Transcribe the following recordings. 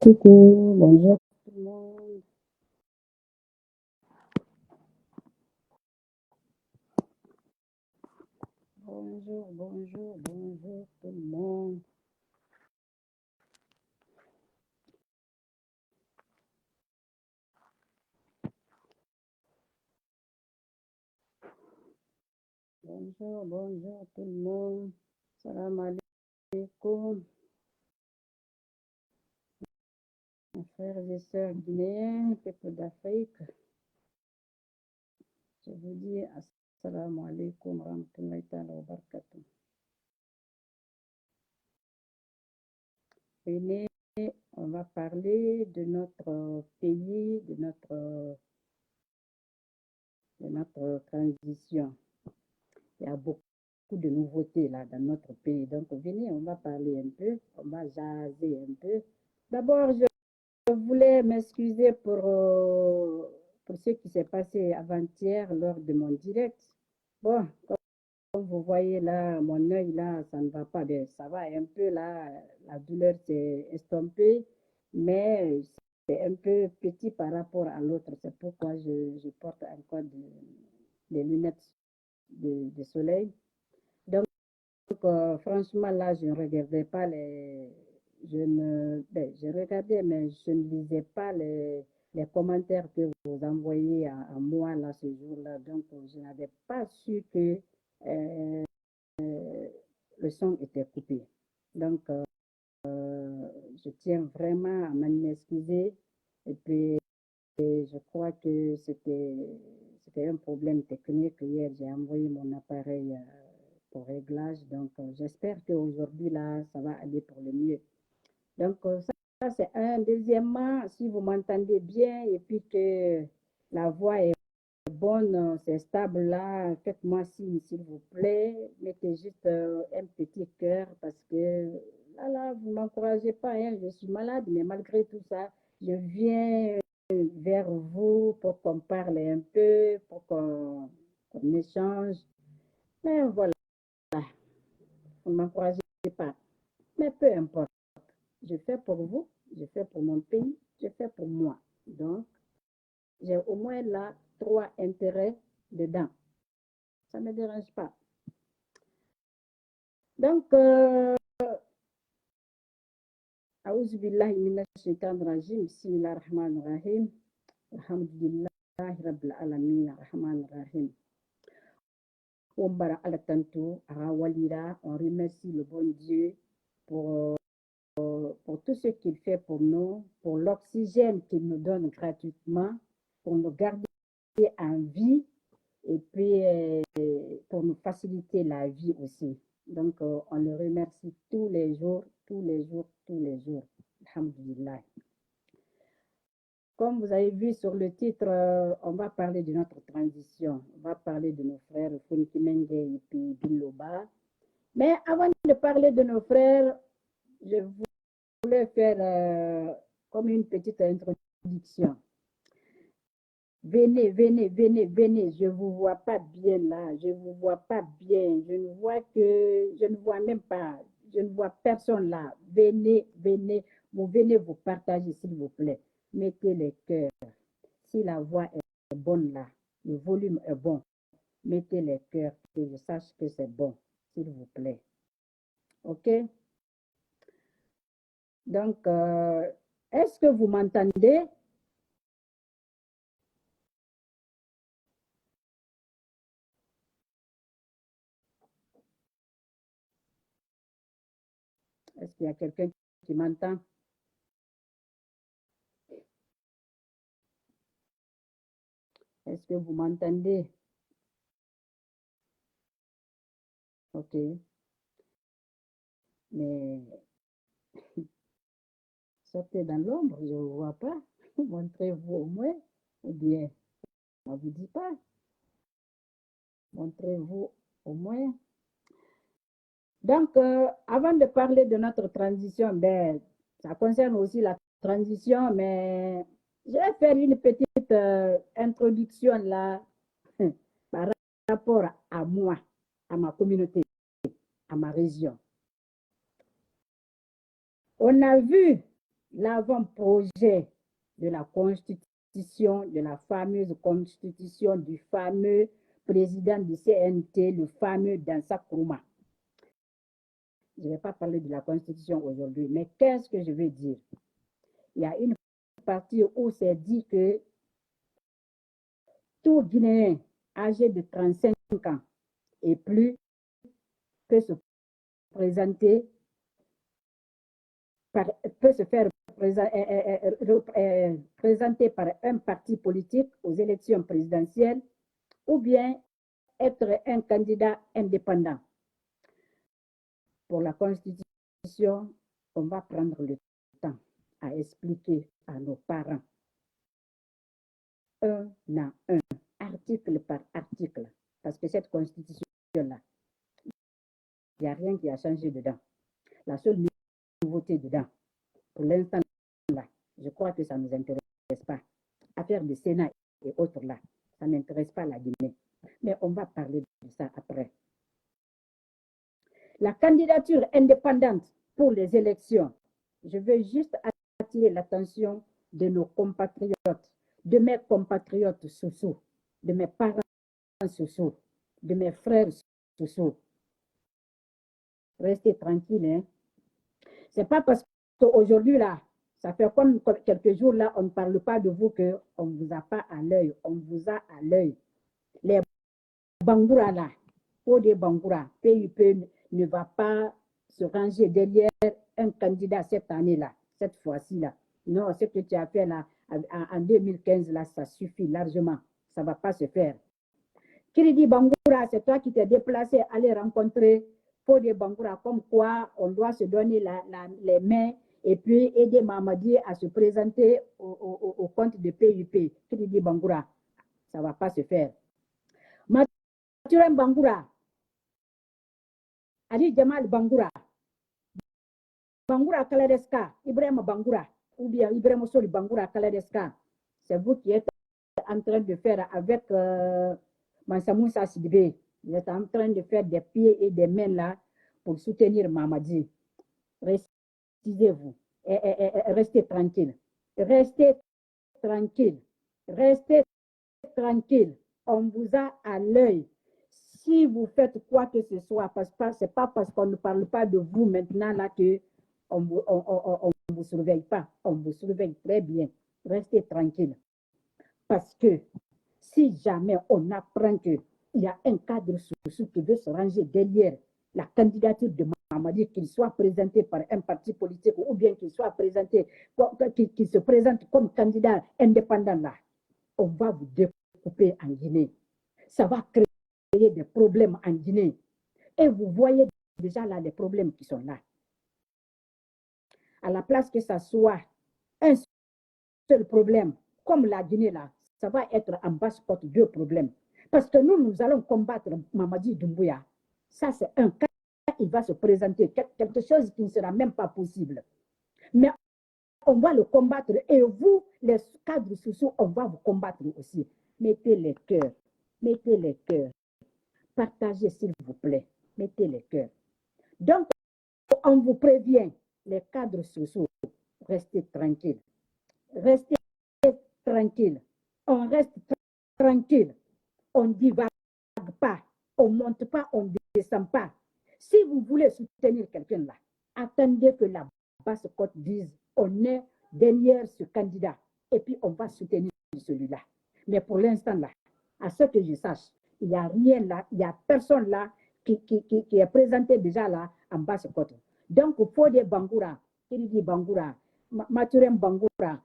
Coucou, bonjour tout le monde. Bonjour tout le monde. Bonjour tout le monde. Salam alaikum. Mes frères et sœurs guinéens, peuple d'Afrique. Je vous dis assalamu alaikum rahmatullahi ta'ala wa barakatuh. Venez, on va parler de notre pays, de notre transition. Il y a beaucoup de nouveautés là dans notre pays. Donc venez, on va parler un peu, on va jaser un peu. D'abord, je voulais m'excuser pour ce qui s'est passé avant-hier lors de mon direct. Bon, comme vous voyez là, mon œil là, ça ne va pas bien. Ça va un peu là, la douleur s'est estompée, mais c'est un peu petit par rapport à l'autre. C'est pourquoi je porte encore des lunettes de soleil. Donc, franchement, là, je ne regardais pas je regardais, mais je ne lisais pas les commentaires que vous envoyez à moi, là, ce jour-là. Donc, je n'avais pas su que le son était coupé. Donc, je tiens vraiment à m'en excuser. Et puis, je crois que c'était un problème technique. Hier, j'ai envoyé mon appareil pour réglage. Donc, j'espère qu'aujourd'hui, là, ça va aller pour le mieux. Donc, ça c'est un. Deuxièmement, si vous m'entendez bien et puis que la voix est bonne, c'est stable là, faites-moi signe, s'il vous plaît. Mettez juste un petit cœur parce que là, vous ne m'encouragez pas. Hein, je suis malade, mais malgré tout ça, je viens vers vous pour qu'on parle un peu, pour qu'on échange. Mais voilà, vous ne m'encouragez pas. Mais peu importe. Je fais pour vous, je fais pour mon pays, je fais pour moi. Donc, j'ai au moins là 3 intérêts dedans. Ça ne me dérange pas. Donc, أعوذ بالله من الشيطان الرجيم بسم الله الرحمن الرحيم الحمد لله رب العالمين الرحمن الرحيم. Ombara Alatantu, Arawalira, on remercie le bon Dieu pour tout ce qu'il fait pour nous, pour l'oxygène qu'il nous donne gratuitement, pour nous garder en vie et puis pour nous faciliter la vie aussi. Donc, on le remercie tous les jours. Alhamdulillah. Comme vous avez vu sur le titre, on va parler de notre transition. On va parler de nos frères Funki Menge et puis Biloba. Mais avant de parler de nos frères, je voulais faire comme une petite introduction. Venez, je ne vous vois pas bien là, je ne vous vois pas bien, je ne vois même pas, je ne vois personne là. Venez, vous venez vous partager s'il vous plaît. Mettez les cœurs. Si la voix est bonne là, le volume est bon, mettez les cœurs, que je sache que c'est bon, s'il vous plaît. OK? Donc, est-ce que vous m'entendez? Est-ce qu'il y a quelqu'un qui m'entend? Est-ce que vous m'entendez? OK. Mais sortez dans l'ombre, je ne vous vois pas. Montrez-vous au moins. Ou bien, on ne vous dit pas. Montrez-vous au moins. Donc, avant de parler de notre transition, ben, ça concerne aussi la transition, mais je vais faire une petite introduction là par rapport à moi, à ma communauté, à ma région. On a vu l'avant-projet de la constitution, de la fameuse constitution du fameux président du CNT, le fameux Dansa Kourma. Je ne vais pas parler de la constitution aujourd'hui, mais qu'est-ce que je veux dire? Il y a une partie où c'est dit que tout Guinéen âgé de 35 ans et plus peut se présenter, peut se faire présenter par un parti politique aux élections présidentielles ou bien être un candidat indépendant. Pour la Constitution, on va prendre le temps à expliquer à nos parents, un à un, article par article, parce que cette Constitution-là, il n'y a rien qui a changé dedans. La seule nouveauté dedans, pour l'instant, là, je crois que ça ne nous intéresse pas. Affaire de Sénat et autres là, ça n'intéresse pas la Guinée. Mais on va parler de ça après. La candidature indépendante pour les élections, je veux juste attirer l'attention de nos compatriotes, de mes compatriotes Soussou, de mes parents Soussou, de mes frères Soussou. Restez tranquille, hein. C'est pas parce qu'aujourd'hui là, ça fait comme quelques jours là, on ne parle pas de vous qu'on ne vous a pas à l'œil, on vous a à l'œil. Les Bangoura là, pour des Bangoura, PUP ne va pas se ranger derrière un candidat cette année-là, cette fois-ci là. Non, ce que tu as fait là, en 2015 là, ça suffit largement. Ça ne va pas se faire. Kiridi Bangoura, c'est toi qui t'es déplacé, aller rencontrer pour des Bangoura, comme quoi on doit se donner les mains et puis aider Mamadi à se présenter au compte de PUP. Kiridi Bangoura, ça ne va pas se faire. Mathurin Bangoura, Ali Jamal Bangoura, Bangoura Kaladeska, Ibrahim Bangoura, ou bien Ibrahim Soli Bangoura Kaladeska, c'est vous qui êtes en train de faire avec Mansamoussa Sidibé. Vous êtes en train de faire des pieds et des mains là pour soutenir Mamadi. Restez-vous. Restez tranquille. Restez tranquille. Restez tranquille. On vous a à l'œil. Si vous faites quoi que ce soit, ce n'est pas parce qu'on ne parle pas de vous maintenant là que on vous surveille pas. On vous surveille très bien. Restez tranquille. Parce que si jamais on apprend qu'il y a un cadre social qui veut se ranger derrière la candidature de Mamadi, qu'il soit présenté par un parti politique ou bien qu'il soit présenté, qu'il se présente comme candidat indépendant là, on va vous découper en Guinée. Ça va créer des problèmes en Guinée. Et vous voyez déjà là les problèmes qui sont là. À la place que ça soit un seul problème, comme la Guinée là, ça va être en basse-côte deux problèmes. Parce que nous allons combattre Mamadi Doumbouya. Ça, c'est un cas, il va se présenter quelque chose qui ne sera même pas possible. Mais on va le combattre et vous, les cadres sociaux, on va vous combattre aussi. Mettez les cœurs, mettez les cœurs. Partagez, s'il vous plaît. Mettez les cœurs. Donc, on vous prévient, les cadres sociaux, restez tranquilles. Restez tranquille. On reste tranquille. On ne divague pas. On ne monte pas, on ne descend pas. Si vous voulez soutenir quelqu'un là, attendez que la basse-côte dise on est derrière ce candidat et puis on va soutenir celui-là. Mais pour l'instant là, à ce que je sache, il n'y a rien là, il n'y a personne là qui est présenté déjà là en basse-côte. Donc, il faut des Bangoura, Kirigi Bangoura, Mathurin Bangoura,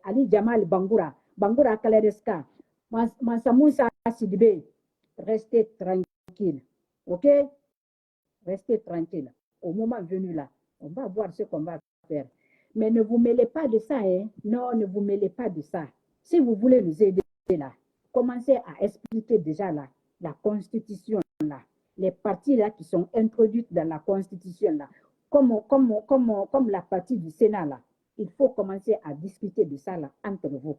Ali Jamal Bangoura, Bangoura Kaladeska, Mansamoussa Sidibé, restez tranquille. Ok? Restez tranquille. Au moment venu là, on va voir ce qu'on va faire. Mais ne vous mêlez pas de ça, hein? Non, ne vous mêlez pas de ça. Si vous voulez nous aider là, commencez à expliquer déjà là, la constitution là, les parties là qui sont introduites dans la constitution là, comme la partie du Sénat là. Il faut commencer à discuter de ça là entre vous.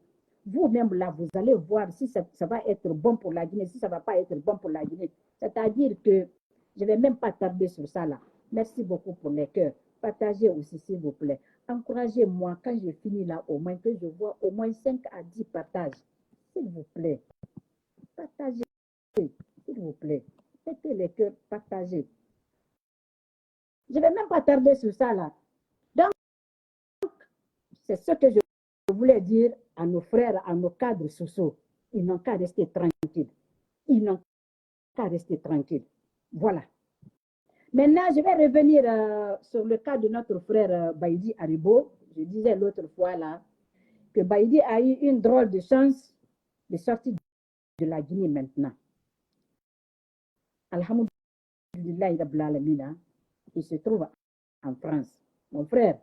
Vous-même là, vous allez voir si ça va être bon pour la Guinée, si ça ne va pas être bon pour la Guinée. C'est-à-dire que je ne vais même pas tarder sur ça là. Merci beaucoup pour les cœurs. Partagez aussi, s'il vous plaît. Encouragez-moi quand je finis là, au moins que je vois au moins 5 à 10 partages. S'il vous plaît. Partagez, s'il vous plaît. Mettez les cœurs, partagez. Je ne vais même pas tarder sur ça là. Donc, c'est ce que je voulais dire à nos frères, à nos cadres sociaux. Ils n'ont qu'à rester tranquilles. Ils n'ont qu'à rester tranquilles. Voilà. Maintenant, je vais revenir sur le cas de notre frère Baïdi Haribo. Je disais l'autre fois là que Baïdi a eu une drôle de chance de sortir de la Guinée maintenant. Alhamdulillah, il se trouve en France. Mon frère,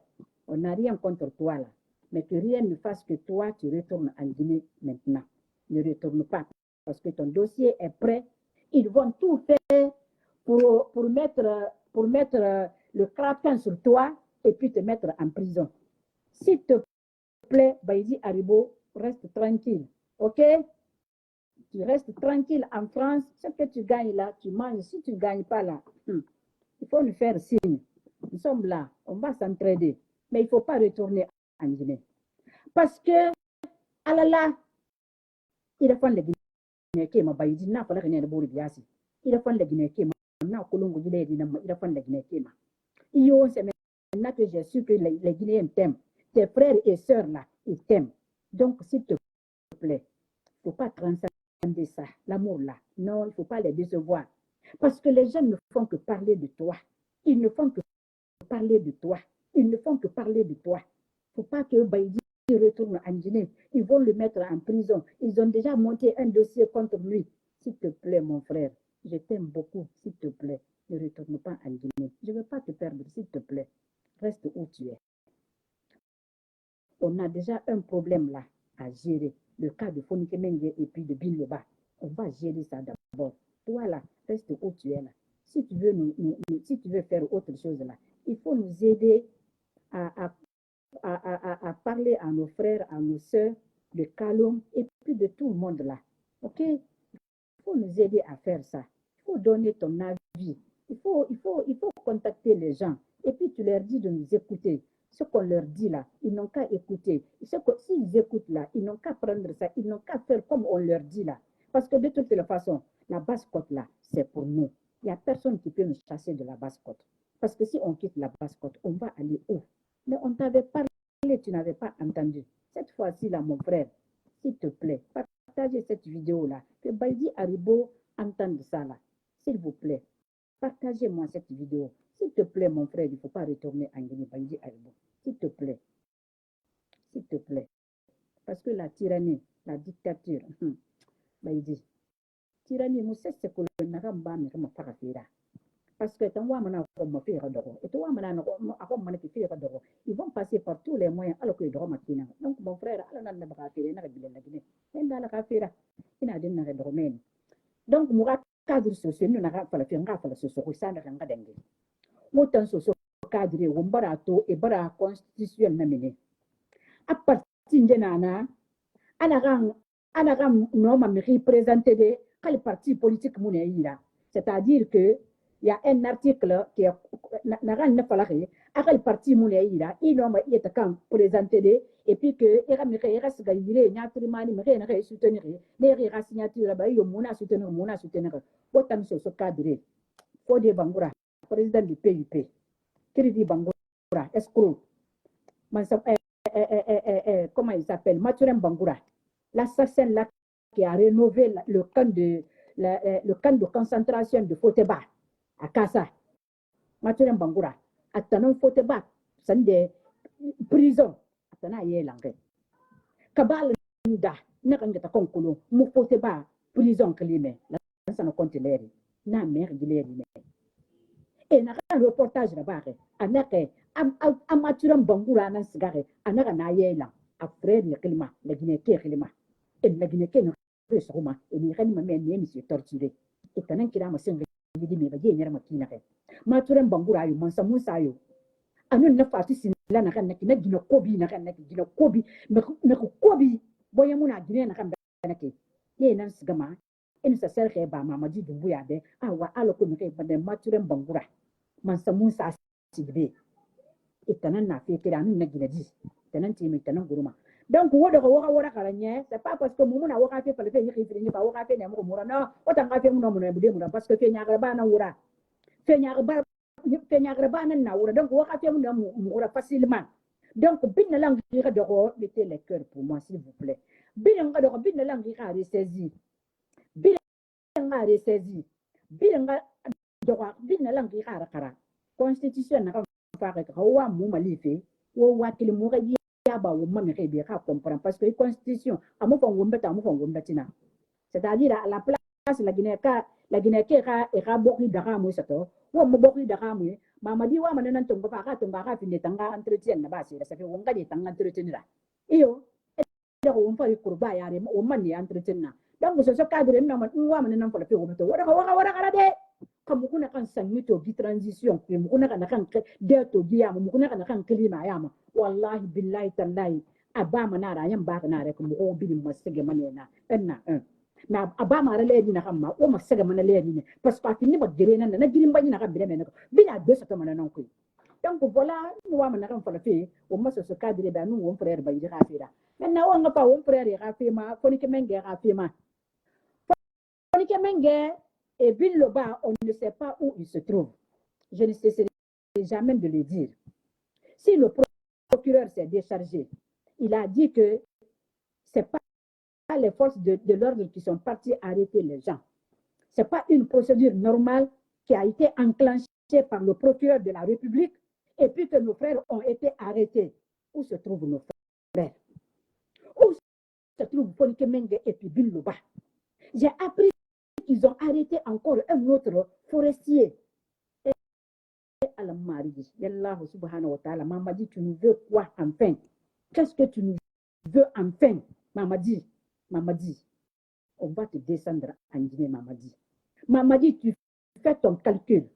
on n'a rien contre toi là, mais que rien ne fasse que toi, tu retournes en Guinée maintenant. Ne retourne pas, parce que ton dossier est prêt. Ils vont tout faire pour mettre le crapin sur toi et puis te mettre en prison. S'il te plaît, Baïdi Haribo, reste tranquille, ok? Tu restes tranquille en France, ce que tu gagnes là, tu manges. Si tu ne gagnes pas là, il faut nous faire signe. Nous sommes là, on va s'entraider. Mais il ne faut pas retourner en Guinée. Parce que, alala, il a fait le Guinée qui m'a baïdi, n'a pas la Guinée de Bouribiasi. Il a fait le Guinée qui m'a Colombo Guinée, il a fait le Guinée qui m'a. C'est maintenant que j'ai su que les Guinéens t'aiment. Tes frères et sœurs là, ils t'aiment. Donc, s'il te plaît, il ne faut pas transcender ça, l'amour là. Non, il ne faut pas les décevoir. Parce que les gens ne font que parler de toi. Ils ne font que parler de toi. Ils ne font que parler de toi. Il ne faut pas que Baïdi retourne en Guinée. Ils vont le mettre en prison. Ils ont déjà monté un dossier contre lui. S'il te plaît, mon frère, je t'aime beaucoup. S'il te plaît, ne retourne pas en Guinée. Je ne veux pas te perdre, s'il te plaît. Reste où tu es. On a déjà un problème là à gérer. Le cas de Fonike Mengue et puis de Biloba. On va gérer ça d'abord. Toi là, reste où tu es là. Si tu veux faire autre chose là, il faut nous aider à parler à nos frères, à nos sœurs, de Kalom et puis de tout le monde là. Ok? Il faut nous aider à faire ça. Il faut donner ton avis. Il faut contacter les gens. Et puis tu leur dis de nous écouter. Ce qu'on leur dit là, ils n'ont qu'à écouter. S'ils écoutent là, ils n'ont qu'à prendre ça. Ils n'ont qu'à faire comme on leur dit là. Parce que de toutes les façons, la basse-côte là, c'est pour nous. Il n'y a personne qui peut nous chasser de la basse-côte. Parce que si on quitte la basse-côte, on va aller où? Mais on t'avait parlé, tu n'avais pas entendu. Cette fois-ci là, mon frère, s'il te plaît, partagez cette vidéo-là. Que Baïdi Haribo entende ça là. S'il vous plaît, partagez-moi cette vidéo. S'il te plaît, mon frère, il ne faut pas retourner en Guinée, Baïdi Haribo. S'il te plaît. S'il te plaît. Parce que la tyrannie, la dictature, Baïdi, tyrannie, moi, c'est ce que le Naramba me fait. Parce que ils vont passer par tous les moyens alors que donc mon frère donc moi cadre social nous n'avons pas la social ça n'a dengue autant social cadre on barato et bara constitutionnel namine à partir de nana anaram non ma représenter des quel parti politique mon c'est-à-dire que il y a un article qui est le parti Mounéira, il est quand présenté et puis que il reste gagné, il y a il soutenir, les signature, il y a soutenir, autant ce cadre, Fodé Bangoura, président du PUP, Kiridi Bangoura, escroc, comment il s'appelle, Mathurin Bangoura, l'assassin là qui a rénové le camp de concentration de Foteba à Kassa. Mathurin Bangoura, Atanon Foteba, c'est prison, Atana Yelange. Kabal Nda, Nakangata Konkulu, Mufoteba, prison Kalime, la Sana Contileri, na mère Gileri. Et n'a un reportage là-bas, Anake, Amathurin Bangoura, Nansgare, Anaka Nayela, après le climat, la Guinée-Ké climat. Et la Guinée-Ké ne peut pas, et les gens m'ont torturé. Et Tanan Kirama Singh, il dit, mais il y a une Mathurin Bangoura, Mansa Moussayo. Anu na fati sinila na kan na gina kobi na kan na gina kobi na kobi boya muna gina na kan na ke ye nan sigama in sa serke ba mamaji dumbuya be awa alo ko mi kai bande Mathurin Bangoura Mansa Moussa Sidibé et t'en as fait que la nous n'a dit t'en as timé t'en as gourma donc wora karanye c'est pas parce que mon a wora fait faire ni pas wora fait n'aimo mura non autant fait mon nom mon parce que fait nyaga ba na wura fait nyaga ba na wura donc wora fait mon nom mura facilement donc bin na langue de mettez les cœurs pour moi s'il vous plaît bin na langue ka ressaisi bin na ressaisi bin na langue ka kara constitution na fa ka wa mu malife wo wa kile mu ga ya ba wo mame ke bi ka comprendre parce que constitution amu fa ngombe ta amu fa ngombe tina c'est-à-dire à la place la Guinée ke ka e ka bokri daka mu sato wo mu bokri daka mu mamadi wa manan tonga ka finne tanga entretien na ba ça fait wonga de tanga entretien la iyo e ko on fa kurba ya re o man ni entretien na donc ce cadre na man wa manan fa le pe wo to wara kala de comme kuna kan sanito bi transition comme kuna kan de to biya mu kuna kan klima ya ma wallahi billahi tallahi abama na ra yan ba na re kuma o bi masige manena enna na abama ra le ni na kamma o masige manena le ni parce que fini ba gere na girin ba ni na ka bire me na bi na de soto manena ko donc voilà nous wa mana kan fa fe o maso so cadre da nous on frère ba yi ka fe da maintenant on pa on frère ka fe ma ko ni ke menge ka fe ma ko ni ke menge et Bill-Loba, on ne sait pas où il se trouve. Je ne cesserai jamais de le dire. Si le procureur s'est déchargé, il a dit que ce n'est pas les forces de l'ordre qui sont parties arrêter les gens. Ce n'est pas une procédure normale qui a été enclenchée par le procureur de la République et puis que nos frères ont été arrêtés. Où se trouvent nos frères? Où se trouvent Fonike Menge et puis Bill-Loba? J'ai appris qu'ils ont arrêté encore un autre forestier. Et Al-Maridi, Yallah subhanahu wa ta'ala, Mamadi, tu nous veux quoi enfin? Qu'est-ce que tu nous veux enfin? Mamadi, on va te descendre en Guinée, Mamadi. Mamadi, tu fais ton calcul.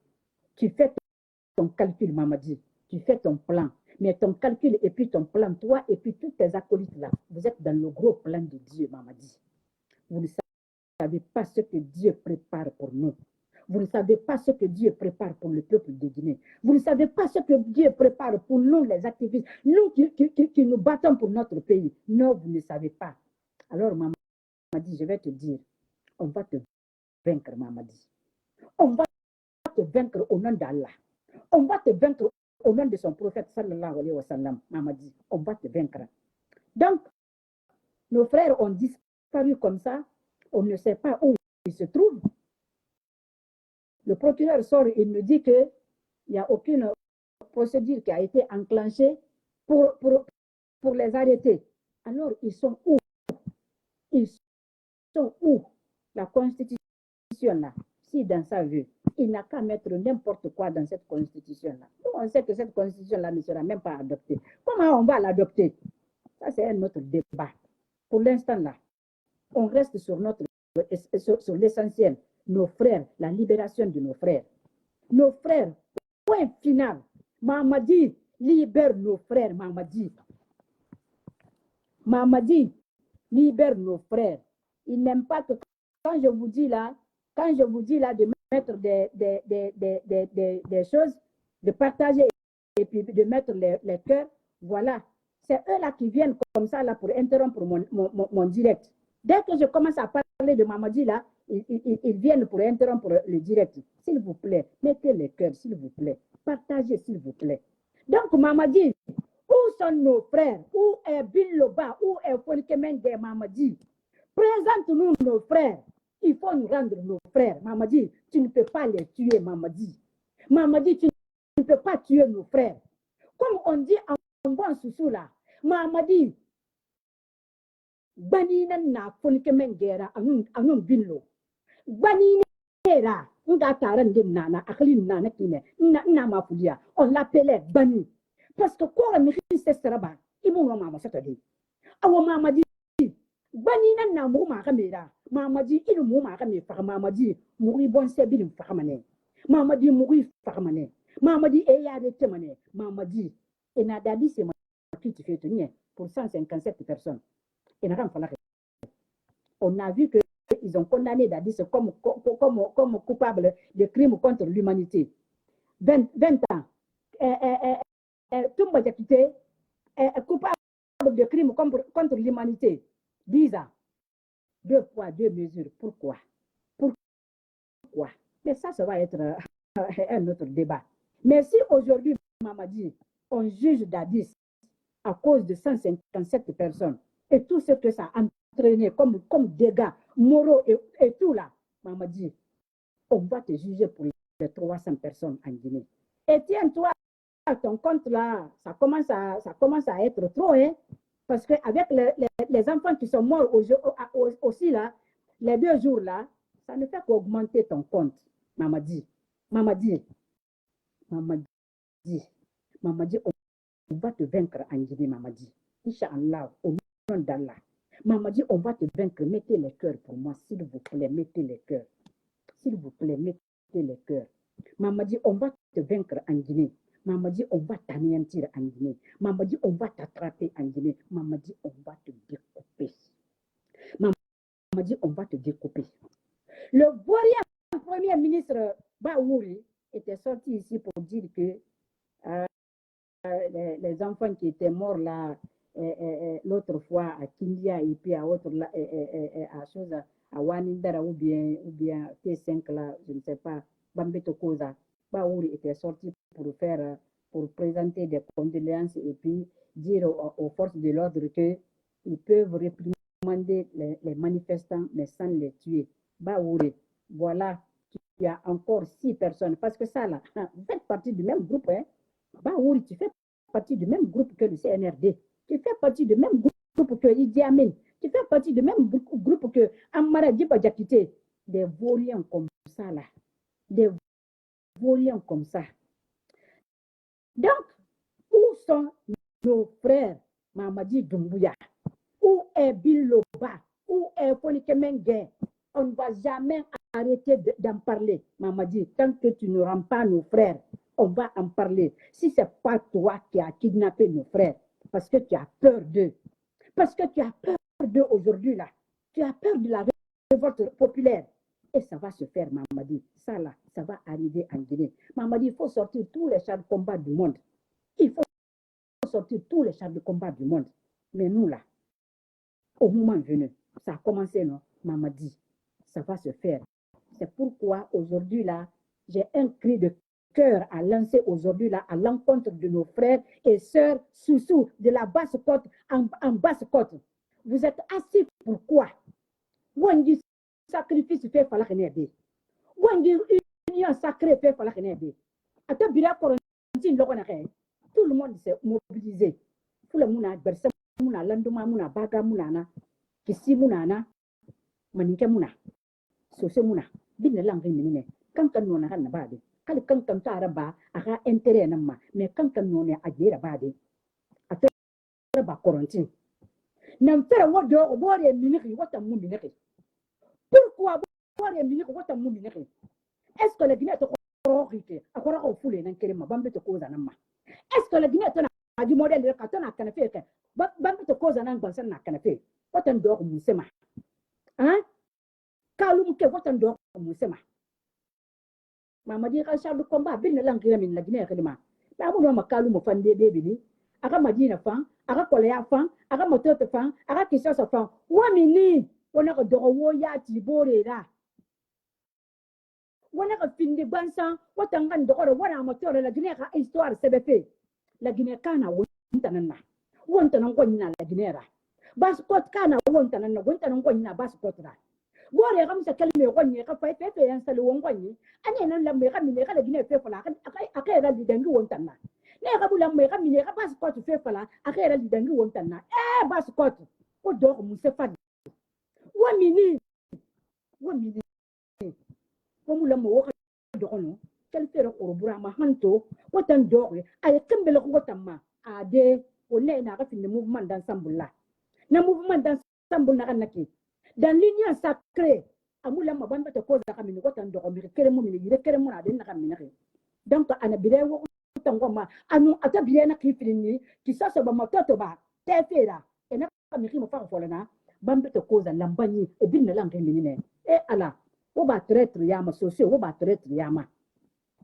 Mamadi. Tu fais ton plan. Mais ton calcul et puis ton plan, toi et puis tous tes acolytes là, vous êtes dans le gros plan de Dieu, Mamadi. Vous ne savez pas ce que Dieu prépare pour nous. Vous ne savez pas ce que Dieu prépare pour le peuple de Guinée. Vous ne savez pas ce que Dieu prépare pour nous, les activistes. Nous qui nous battons pour notre pays. Non, vous ne savez pas. Alors, Mamadi, je vais te dire, on va te vaincre, Mamadi. On va te vaincre au nom d'Allah. On va te vaincre au nom de son prophète, sallallahu alayhi wa sallam, Mamadi. On va te vaincre. Donc, nos frères ont disparu comme ça. On ne sait pas où ils se trouvent. Le procureur sort, il me dit qu'il n'y a aucune procédure qui a été enclenchée pour les arrêter. Alors, ils sont où? Ils sont où? La constitution là, si dans sa vue, il n'a qu'à mettre n'importe quoi dans cette constitution-là. On sait que cette constitution-là ne sera même pas adoptée. Comment on va l'adopter? Ça, c'est un autre débat. Pour l'instant, là, on reste sur l'essentiel. Nos frères, la libération de nos frères. Nos frères, point final. Mamadi, libère nos frères, Mamadi. Mamadi, libère nos frères. Ils n'aiment pas que quand je vous dis là de mettre des choses, de partager et puis de mettre les cœurs, voilà. C'est eux là qui viennent comme ça là pour interrompre mon direct. Dès que je commence à parler de Mamadi là, ils viennent pour interrompre le direct. S'il vous plaît, mettez les cœurs, s'il vous plaît. Partagez, s'il vous plaît. Donc, Mamadi, où sont nos frères? Où est Bill-Loba? Où est Fonike Menge, Mamadi? Présente-nous nos frères. Il faut nous rendre nos frères. Mamadi, tu ne peux pas les tuer, Mamadi. Mamadi, tu ne peux pas tuer nos frères. Comme on dit en bon sous là, Mamadi, banina na Fonike Mengera anun Billo. Banina nga taran din nana aklin nana kine na mafulia. On l'appelait Bani. Parce que quoi ne c'est seraba. Ibu mama satade. Awo Mamadi banina na mu ma kamera. Mamadi ilu mu ma kamera fa Mamadi muri bon sebi fa kamane. Mamadi muri fa kamane. Mamadi e ya de temane. Mamadi et na dadi c'est ma petite fait tenir pour 157 personnes. Et n'a pas on a vu qu'ils ont condamné Dadis comme coupable de crimes contre l'humanité. 20 ans. Toumba Diakité est coupable de crimes contre l'humanité. 10 ans. 2 poids, 2 mesures. Pourquoi? Pourquoi? Mais ça va être un autre débat. Mais si aujourd'hui, Mamadi, on juge Dadis à cause de 157 personnes et tout ce que ça a entraîné comme dégâts moraux et tout là, Mamadi, on va te juger pour les 300 personnes en Guinée. Et tiens-toi, ton compte là, ça commence à être trop, hein? Parce qu'avec les enfants qui sont morts aussi là, les 2 jours là, ça ne fait qu'augmenter ton compte, Mamadi. Mamadi, on va te vaincre en Guinée, Mamadi. Inch'Allah, au nom d'Allah. Mamadi, on va te vaincre. Mettez les cœurs pour moi, s'il vous plaît, mettez les cœurs. S'il vous plaît, mettez les cœurs. Mamadi, on va te vaincre en Guinée. Mamadi, on va t'anéantir en Guinée. Mamadi, on va t'attraper en Guinée. Mamadi, on va te découper. Mamadi, on va te découper. Le Ivoirien premier ministre Baouri était sorti ici pour dire que les enfants qui étaient morts là, l'autre fois à Kindia et puis à autre là, à Wanindara ou bien T5 là, je ne sais pas, Bambeto Koza, Baouri était sorti pour présenter des condoléances et puis dire aux forces de l'ordre qu'ils peuvent réprimander les manifestants mais sans les tuer. Baouri, voilà, il y a encore 6 personnes parce que ça là, vous faites partie du même groupe, hein? Baouri, tu fais partie du même groupe que le CNRD. Tu fais partie du même groupe que Idi Amin. Tu fais partie du même groupe que Amara Diba Diakité. Des vauriens comme ça, là. Des vauriens comme ça. Donc, où sont nos frères Mamadi Doumbouya? Où est Biloba? Où est Fonike Mengue? On ne va jamais arrêter d'en parler, Mamadi. Tant que tu ne rends pas nos frères, on va en parler. Si ce n'est pas toi qui as kidnappé nos frères, parce que tu as peur d'eux, parce que tu as peur d'eux aujourd'hui, là, tu as peur de la révolte populaire. Et ça va se faire, Mamadi. Ça, là, ça va arriver en Guinée. Mamadi, il faut sortir tous les chars de combat du monde. Il faut sortir tous les chars de combat du monde. Mais nous, là, au moment venu, ça a commencé, non, Mamadi, ça va se faire. C'est pourquoi aujourd'hui, là, j'ai un cri de cœur à lancer aujourd'hui là à l'encontre de nos frères et sœurs sous de la Basse-Côte en Basse-Côte. Vous êtes assis pourquoi? Wangi sacrifice fait falloir renaider. Wangi union sacrée fait falloir renaider. Ata bila quarantine lokona kay. Tout le monde s'est mobilisé. Tout le monde a berse muna landuma muna baga muna na kisi muna na maninke muna sose muna binne langi minine kan kan nona kan na bade. Kali kankan tara ba aga intérêt nama mais kankan none ajira bade atara ba quarantine nam fera wodo bore miniki wata mu miniki pourquoi bore miniki wata mu miniki est-ce que la Guinée to korite akora ko fule nan kerema bambe to koza nama est-ce que la Guinée to na di modèle de katona kana fe ke bambe to koza nan gbansan na kana fe wata ndo ko musema hein kalum ke wata ndo ko musema Mamadi ka char de combat bin lang kira min la Guinée kelima la mo ma kalu mo fande bebe ni aka madina fan aka kolea fan aka motote fan aka kisasa fan wa mini wona ko dogo wo ya ti bore la wona ko finde bansan wata ngan dogo wona motote la Guinée ka histoire CBP la Guinée kana wonta nan ko nyina la Guinée ra Basse-Côte kana wonta nan ko nyina Basse-Côte ra bore kam sa kalme ko nyi ka fa fe yan salu won ko nyi ane nan la me ka mi ka la Guinée fe fala aka ra di dangi wonta na ne ka bulan me ka mi ka Basse-Côte fe fala aka ra di dangi wonta na Basse-Côte ko do ko musa fa wa mini ko mu la mo ka do ko no kel fe ro bura ma hanto wotan do ay kembele ko wotan ade o ne na ka fin mouvement d'ensemble là na mouvement d'ensemble na kan naki dans l'union sacrée amula mabamba to koza kamini ko tan do ko mi kere mu mi yire kere mu na den na kamini re donc ana bire wo tango ma anu ata bire na kifini ki sasa ba matoto ba tefera ena kamini mo fa ko na bamba to koza lambani e bin na langue mini ne e ala wo ba traître ya ma socio wo ba traître ya ma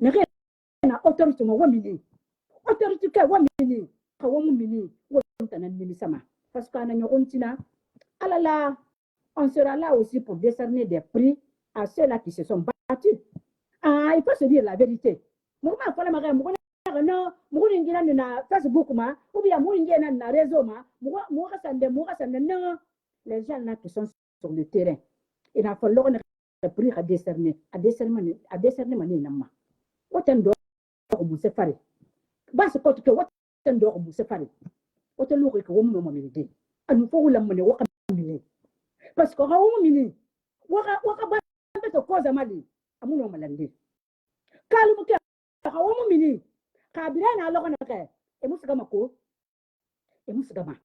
na autorité mo wo mini autorité ka wa mini ka wa mini wa tanan mini sama parce qu'on a nyontina alala on sera là aussi pour décerner des prix à ceux-là qui se sont battus. Ah, il faut se dire la vérité. Moi, je vais non, moi, je na Facebook ma, ou bien moi, je na réseau ma, moi, non. Les gens là qui sont sur le terrain, il a fallu un prix à décerner mani nama. Autant d'or au mousse faré. Bas ce que autant d'or au mousse faré. Autant l'eau que vous m'avez dit. À nous faut la monnaie waka mini. Parce que vous mini, waka bas cause mali, amuno malandi. Kalu ke hawo mini. Kabila na logo na ke. E musigama ko. E musigama.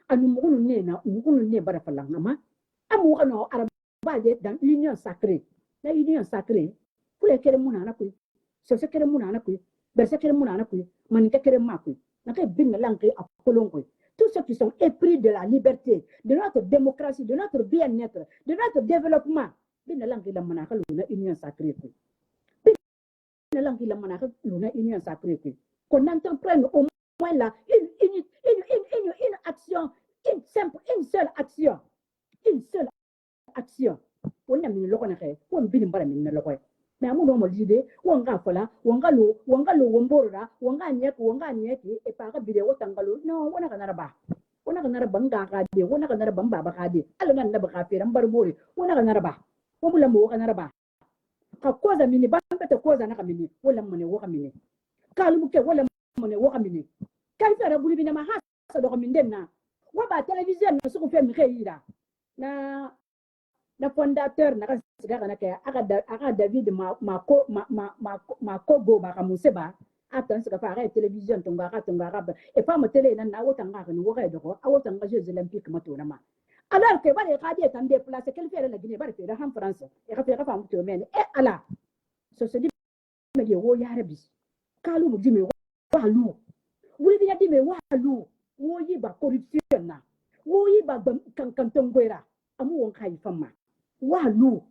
Anu mugunu ne bara falangama. Amu kana araba dans l'union sacrée. La union sacrée. Pour les kere munana ku. So se kere munana ku. Berse kere munana ku. Manika kere maku. Na ke bin langue apolongo. Tous ceux qui sont épris de la liberté, de notre démocratie, de notre bien-être, de notre développement. Bin langue la manaka la union sacrée. Bin langue la manaka la union sacrée. Qu'on entreprenne au moins là une action, une seule action. Une seule action. On a mis le locanare, on bin bara min le loy. Mais amu no mo lide, on ga fala, on ga lo, wombora, on ga nyeki, et par bide wotangalo. Non, on a kanaraba. On a kanaraba ngaka de, on a kanaraba baba kadi. Alo na naba fera mbarbori, on a kanaraba. On bula mo kanaraba. Ka koza mini ba pete koza na kamini, wala mone wo kamini. Kalu ke wala mone wo kamini. Kai fera buli bina ma hasa do kamindena. Wa ba télévision na suku fe mi kheyira. Na fondateur na kasiga kana ke aka David ma kogo ba kamuseba atan sika fa aka télévision tonga et pas ma télé na wotanga kana wo ga doko awotanga Jeux olympiques matona ma alors que bale ka die tan déplacer quel faire la Guinée bale faire en France et ka faire fa mu to men et ala so se dit me di wo ya rabi kalu mu di me wa lu wuri bi di me wa lu wo yi ba corruption na wo yi ba kan tongwera amu won kai fama walu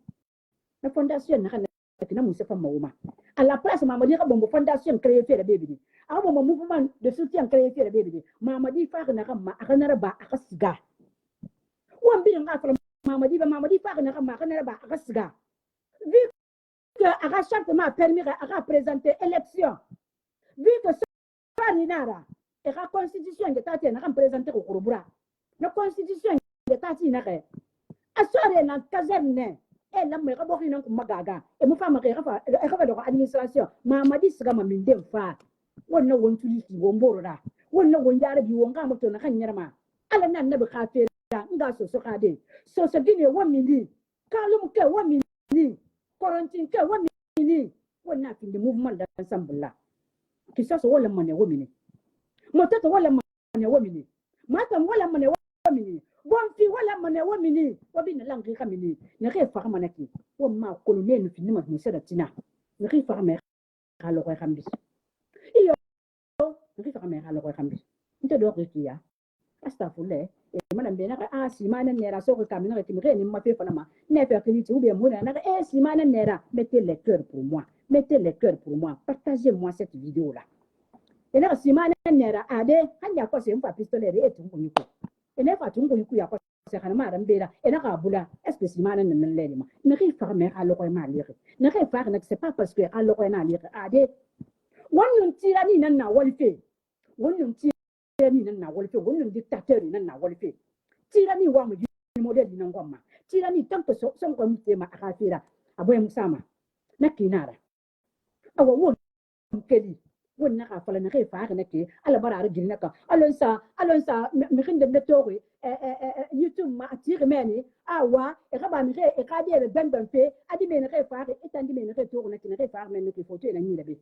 la fondation na musa fama uma à la place mamadi ka bombo fondation créé fait la bébé a bombo mouvement de soutien créé fait la bébé mamadi fa na kama akanara ba akasiga wan bi nga fa mamadi fa na kama akanara ba akasiga vu que aka charte ma permis aka présenter élection vu que ça rinara et la constitution de tati na kan présenter ko kurubura la constitution de tati na ka asore na caserne e la me rabo hina ko magaga e mo fama ke rafa e ka do administration mamadi siga ma min dem fa wonna won tuliki won borora wonna won yare bi won ga mo to na kan nyarma ala nan nabi khafira nga so kade so gine won mini kalum ke won mini korontin ke won mini wonna fin de mouvement d'ensemble ki so wala mane won mini motato wala mane won mini matam wala mane won mini bon fi wala mane wa mini wa bin langi kamini ne re fa manaki wa ma kolone no finima ni sera tina ne re fa me halo ko kambi iyo ne re fa me halo ko kambi nte do ko kiya astafule e mana be na ka si mana nera so ko kamina ke mi re ni ma fe fa na ma ne fa kiliti ou bien mo na si mana nera mettez les cœurs pour moi partagez-moi cette vidéo là et là si mana nera ade hanya ko se mpa pistolet e tungu ko ene fa tungu ku ya ko se kana ma rambera ena ka bula est-ce que si mana nan lele ma ne ri fa me alo ko ma lire ne ri fa na c'est pas parce que alo ko na lire ade wonnun tira ni nan na wolfe wonnun tira ni nan na wolfe wonnun dictateur ni nan na wolfe tira ni wa mu model nan gomma tira ni tanto son ko mute ma akafira aboy musama nakinara awa won kedi wonna ka fala na fa na ke ala bara gilna ka alon sa mi khinde de tori youtube ma atire meni awa e ka ba mi e ka di e ben fe adi me na fa e tandi me na tori na ki na fa me na ki photo na ni la be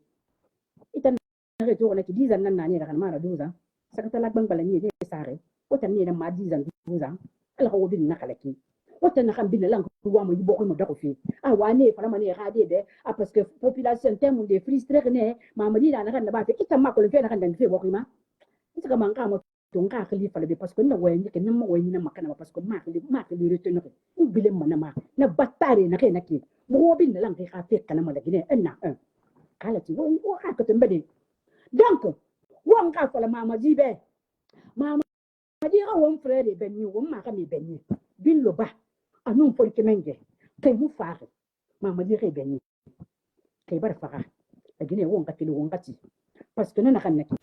itan na tori na ki dizan nan na ni da kan mara duza saka talak bang bala ni de sare o tan ni na ma dizan duza ala ko bin na kala ki wata na kan bin lan ko wa mo yibo ko mo da ko fi wane fara mane radio be parce que population temu de frustré ne mamadi na kan da ba te ita ma ko le fe na kan da fe bo ko ma ita ka man ka mo ton ka khali fala be parce que na waye ni ke nam mo waye ni na makana parce que ma khali retenir ko bile man ma na batare na ke na ki bo bin lan ke ka fe kana ma da gine enna kala ti wo ka ko tembede donc won ka fala mama jibe mama jiga won frère benni won ma ka mi benni bin lo ba anun fol kemenge kay mu faare mama jiga benni kay bar faga agine won ka tili won kati parce que nana kan naki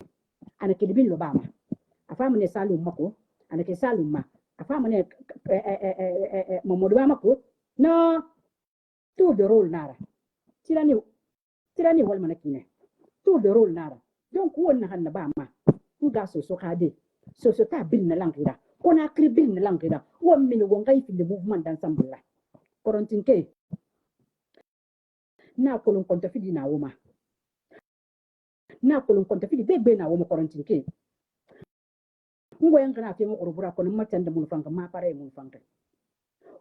ana kili bin lo ba ma afama ne salum mako ana ke salum ma afama ne mamodo ba mako no tout de rôle nara tirani wal manakine tout de rôle nara donc won na hanna ba ma nga so kade so ta bin na langira kona kri bin na langira won min won gai fin de mouvement d'ensemble là korontinke na kolon konta fidi na woma na kolon konta fidi bebe na woma korontinke ngo yang kana fe mo korobura kono matanda mun fanga ma pare mun fanga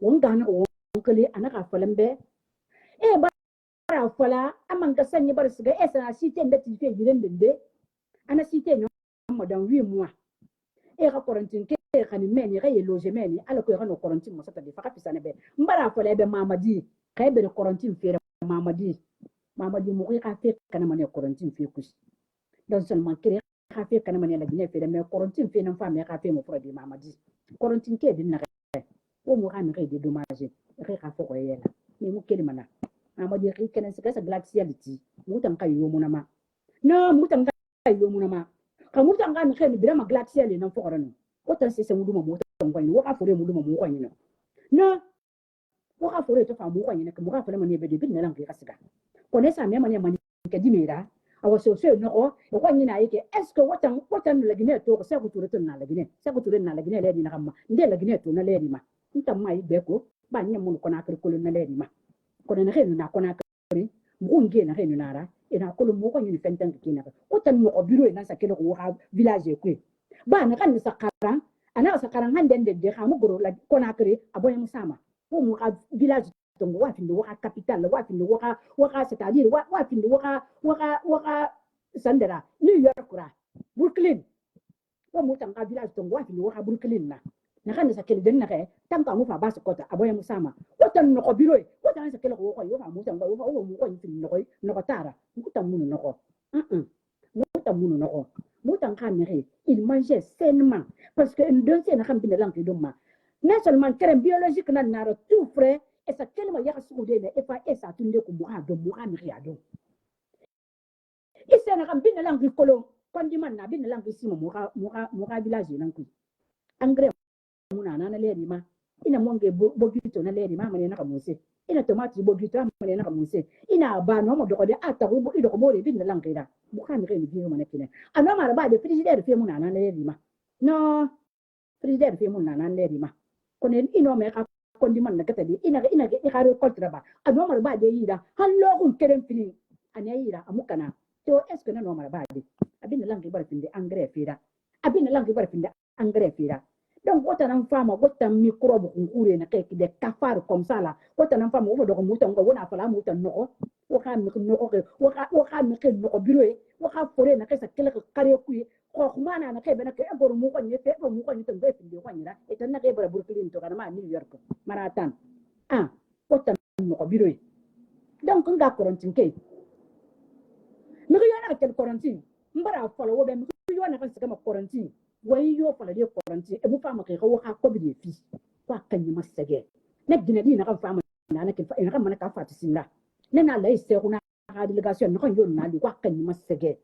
won gana won kali anaka falambe bara fala amanga sanyi bar siga esa site ndati fe giren dende ana site no madan 8 mois ka quarantine ke khani meni ga loge meni ala ko ga no quarantine mo sata de faka pisane be mbara fala be mamadi kay be quarantine fe mamadi mo ka fe kana mane quarantine fe kus donc seulement kire ka fe kana mane la gine fe de me quarantine fe nan femme ka fe mo pro de mamadi quarantine ke din na o mo ga mi ga de dommage ka fo ko yela ni mo kele mana amadi ri kenen sika sa glaciality mutan kayo mo nama no mutan kayo mo nama kamutan kan khen bi ma glacial nan fokorano ko tan se mudu mo mutan kwani wo ka fore mudu mo kwani no wo ka fore to fa mo kwani ka mo ka fore mani be de bin nan ka sika ko ne sa me mani mani ka dimira awo so no ko kwani na yake est ce que wotan la gine to ko sa ko turu na la gine le di na kama nde la gine to na le di ma ntam mai be ko ba nyam ko na ko na le di ma ko na renu na ko na kari mungi na renu nara ina ko mo ko ni fentan kina ko tan mo biro ina sa kelo ko village ko ba na kan sakara ana sakara handen de ha mo goro la ko na kari aboy musama ko mo ka village to wa fin do wa capital wa fin do wa c'est-à-dire wa fin do wa sandera New York ra Brooklyn ko mo tan ka village to wa fin do wa Brooklyn na kan sa kelo den na ke tam ka mo fa ba ko ta aboy musama ko tan no ko biro ko tan sa kelo ko yo fa mo tan ko mo ko fin no ko tara ko tan mo no ko mo tan kan ne il mangeait sainement parce que une deuxième na kan bin langue do ma non seulement crème biologique na naro tout frais et ça tellement ya su de ne e fa e sa tunde ko mo ha do mo ha mi ya do ise na kan bin langue kolo condiment na bin langue simo mo ha village nan ku engrais muna na leri ma ina monge bogito na leri ma mane na ka mose ina tomate bogito mane na ka mose ina ba no mo do ko de ata ko ido ko mo re bin langue da mo ka mi re ni bi mo na kine ano ma ba de frigidaire fe muna na leri ma no frigidaire fe muna na leri ma ko ne ino me ka condiment na kata di ina ka re kontra ba ano ma ba de yida hallo kun keren fini anya yida amukana to est ce que na no ma ba de abin langue bar finde engrais fira abin langue bar finde engrais fira donc wota nan fama wota microbe kunkure na kay de kafar comme ça là wota nan fama wo do ko mutan ko wona fala mutan no wo ka mi no ko wo ka mi ke no ko biro wo ka fore na kay sa kele ko kare ku ko kuma na kay be na kay bor mu ko ni te mu ko ni tan be fi ko ni ra e tan na kay bara Brooklyn to kana ma New York maratan wota no ko biro donc nga quarantine kay mi ko yana ke quarantine mbara fala wo be mi ko yana kan saka quarantine way yo fala de quarantine e bu fama ke ko ha ko bi fi fa kan ni masage na gina di na kan fama na ke fa ina kan mana ka fa tisinda na la ise ko na ha delegation na kan yo na di wa kan ni masage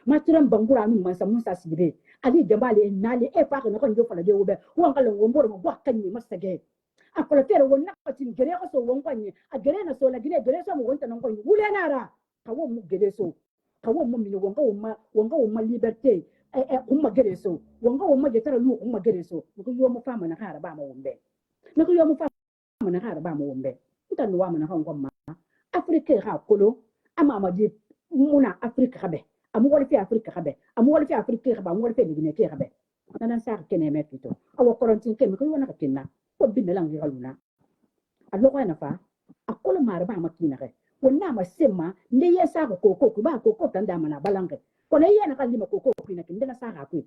ma tiran bangura mi man sa musa sibe ali jambale na le e fa kan kan yo fala de wo be won kan wo mbor mo wa kan ni masage a fala fere won na patin gere ko so won kan ni a gere na so la gine gere so mo won tan kan wule na ra ka wo mu gere so ka wo mu mi won ka wo ma liberté umma gere so wonga umma je tara lu umma gere so ko yo mo fama na kara ba mo wombe ko yo mo fama na kara ba mo wombe ntan wa mana kan gomma afrique ha kolo ama ma je muna afrique habe amu wala fi afrique habe amu wala fi afrique habe amu wala fi ni ke habe nan sa kene me pito awo quarantine ke ko yo na kinna ko bin lang yi galuna allo ko na fa akolo mara ba makina ke wonna ma sema ne yesa ko ba ko tanda mana balange kone yana kan lima koko kina kindena saka ku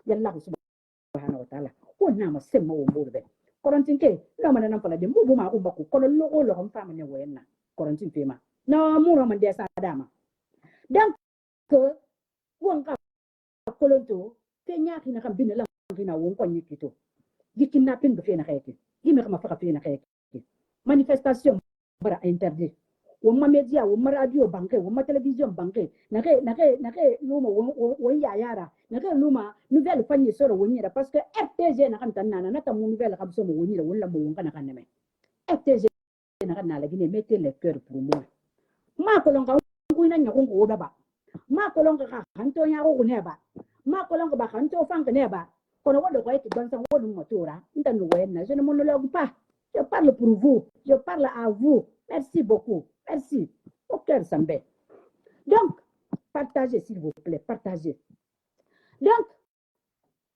yalla subhanahu wa ta'ala wonna ma semma wo mburbe quarantine ke no mana nan fala de mbubu ma umba ku kono logo lo ko fama ne wenna quarantine fema no muro man de sa dama Donc, wonka kolonto, fenya kina kan bin la kina wonko nyikito. Di kidnapping be fena kayki. Di me kama faka fena kayki. Manifestation bara interdit. Woma media, woma radio banke, woma télévision banke. Nake luma won ya yara. Nake luma nouvelle fanye soro wonyira parce que FTG na kan tanana na tamu nouvelle kam so mo wonyira won la mo won kana kan neme. FTG na kan na la gine mettez le cœur pour moi. Ma kolonga kuina nyakungo wobaba. Ma kolonga ka hanto nyaro kuneba. Ma kolonga ba hanto fanka neba. Kono wodo ko eti gonsa wodo motora. Nta no wena, je ne monologue pas. Je parle pour vous. Je parle à vous. Merci beaucoup. Merci. Au cœur Sambé. Donc, partagez s'il vous plaît, partagez. Donc,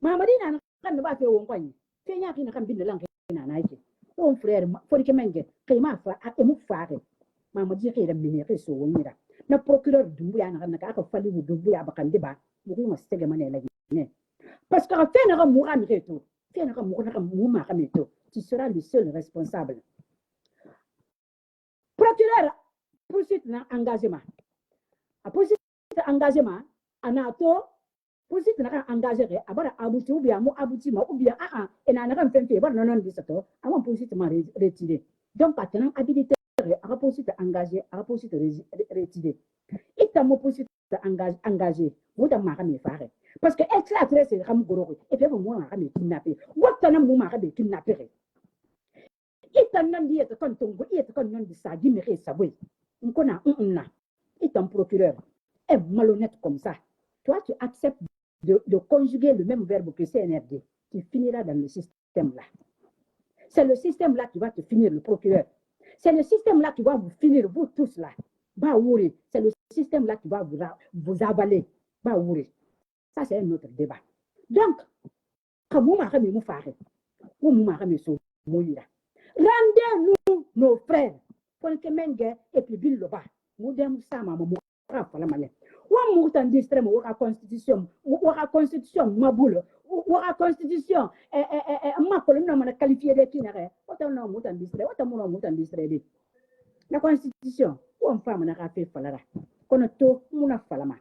Mamadina kan ba fe won kwani. Fe nya kina kan bin lan kina na yake. Won frère fo ke menge kay ma fa e mu faare. Mamadi ke da mini ke so wonira. Na procureur Dumbuya na ka fali Dumbuya bakande ba. Mu ma stege mané la ne. Parce que fait na moura mi reto. Fait na moura na mouma ka meto. Tu seras le seul responsable. Procureur poursuite na engagement. A poursuite engagement anato poursuite na engagé abara abuti ou bien mo abuti ma ou bien et na kan fenfe bar non disato avant poursuite ma retiré. Donc maintenant habilité à poursuite engagé à poursuite retiré. Et ta mo poursuite engagé mo da ma ka me faire. Parce que extra très c'est ram goro et puis mo ma ka me kidnapper. Wotana mo ma ka me kidnapper. Itanan dia te kon tongo ia te kon non di sa gimi re sabwe nkona na itan procureur est malhonnête comme ça. Toi tu acceptes de conjuguer le même verbe que CNRD, tu finiras dans le système là. C'est le système là qui va te finir, le procureur. C'est le système là qui va vous finir, vous tous là. Bah oui, c'est le système là qui va vous avaler. Bah oui. Ça c'est un autre débat. Donc, comme vous m'avez mis vous m'avez mis sur mouilla. Rendez-nous nos frères. Et puis Bill Loba. Moudem Sama, mon frère, la malais. Ou moutan distrait, ou la constitution, ou la constitution, ma boule, ou la constitution, ma colonne m'a qualifié de kinare. Autant non moutan distrait, autant mon moutan distrait. La constitution, ou en femme n'a pas fait falara. Qu'on a tout, mon falama.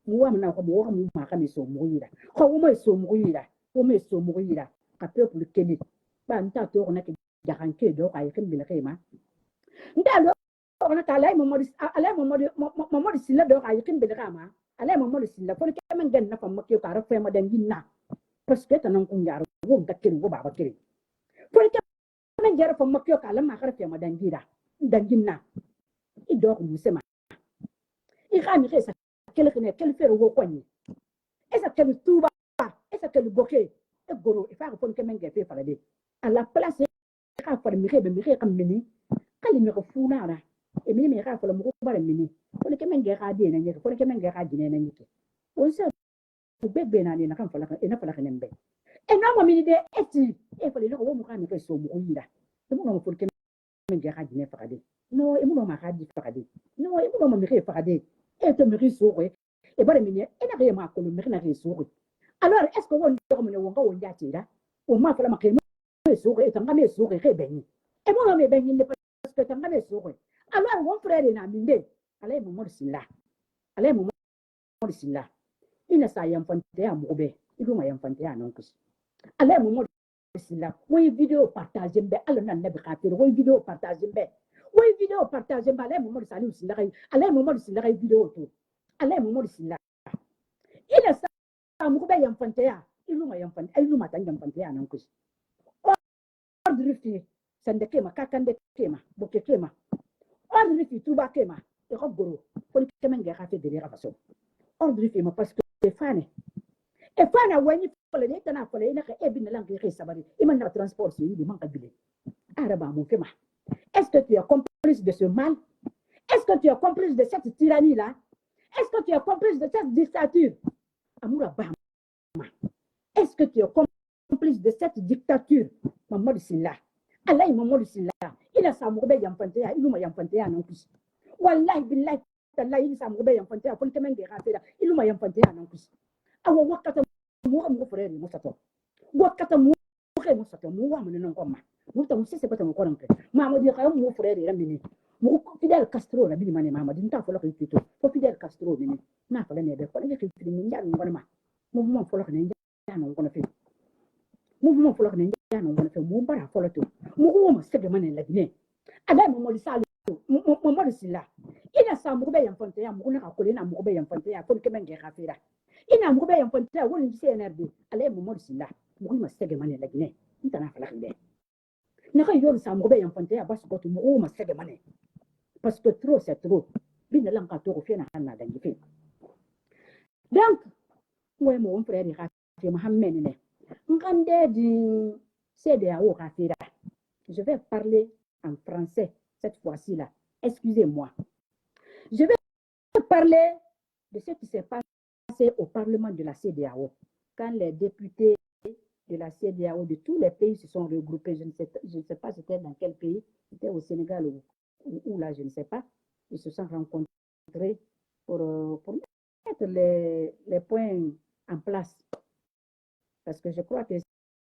Moi, mon amour, mon mari, so mouilla. Comment est so mouilla? Comment est so mouilla? Un peuple Kenny. Banta tourne qui garantit d'or à écrire le réma. Ndalo on a alay momodi silla do ay kin bedrama alay momodi silla ko ke men gan na fam makyo kara fe ma den ginna parce que tanan kun yaro wo ngakiri wo baba kiri ko ke men jara fam makyo kala ma kara fe ma den ginna I do ko musema I khami khesa kel fer wo kwani esa kel tuba esa kel boké e goro e fa ko ke men ge fe fala de à la place ka fa mi kam mini kali mi ko funara e mi me ka fala mo ko bare mini ko ke men ge ka de na nyeke ko ke men ge ka jine na nyeke on se bebe na ni na kan fala e na fala kenembe e no mo mini de eti e fala ko mo ka mi ko so mo yira e mo no ko ke men ge ka jine fa de no e mo no ma ka di fa de no e mo no ma mi ke fa de e to mi ri so ko e bare mini e na ke ma ko mi na ke so ko alors est ce que on do mo ne wonga won ja tira o ma fala ma ke so ko e tanga me so ko ke beni e mo no me beni ne parce que tanga me so ko alors mon frère na minde alay mo morsilla alay mo morsilla ina sa yam fante ya mo be idu ma yam fante ya non kus alay mo morsilla oui vidéo partager be ala nan nabi kafir oui vidéo partager be alay mo morsilla usilla kay alay mo morsilla kay vidéo to alay mo morsilla ina sa mo be yam fante ya idu ma yam fante ay lu ma tan yam fante ya non kus ordre fi sande kema kakande kema boke kema ordre fi tuba kema e ko goro ko kemen ga khate de ra faso ordre fi ma parce que e fana wani fala ne tana fala ina ka e bin lan ke sabari iman na transport yi di man kabile araba mon kema est-ce que tu es complice de ce mal? Est-ce que tu es complice de cette tyrannie là? Est-ce que tu es complice de cette dictature? Amoura bama. Est-ce que tu es complice de cette dictature? Mamadou Silla. Allah Mamadou Silla. Il a sa mourbe yampanté, il m'a yampanté non plus. Wallahi billahi tallahi il sa mourbe yampanté, faut que men de rafela, il m'a yampanté non plus. Awa wakata mo frère mo sato. Wakata mo frère mo sato, mo wa mo non koma. Mo ta mo c'est pas mon coran. Mamadou ka mo frère ramini. Fidel Castro, la bini mane mama, dinta fola ki kito. Fo Fidel Castro bini. Na fola nebe, fola ki kito ni ndia ngona ma. Mouvement fola ki ndia ngona fe. Mouvement fola ki ndia ngona fe. Mo bara fola to. Mo ko mo sebe mane la bini. Ada mo mo sala. Mo mo sila. Ina sa mo be yamfonte ya mo na ka kolena mo be yamfonte ya fo ke menge khafira. Ina mo be yamfonte ya woni CNRD. Ale mo mo sila. Mo ko mo sebe mane la bini. Nta na fola ki naka yol sa mo be yamfonte ya bas ko to mo mo sebe mane. Parce que trop, c'est trop. Bine lanka to fi na hanna da gife. Donc, moi mon frère il a fait Mohamed ne. Ngande di CEDEAO rafira. Je vais parler en français cette fois-ci là. Excusez-moi. Je vais parler de ce qui s'est passé au Parlement de la CEDEAO. Quand les députés de la CEDEAO de tous les pays se sont regroupés, je ne sais pas c'était dans quel pays, c'était au Sénégal ou là, je ne sais pas, ils se sont rencontrés pour mettre les points en place. Parce que je crois que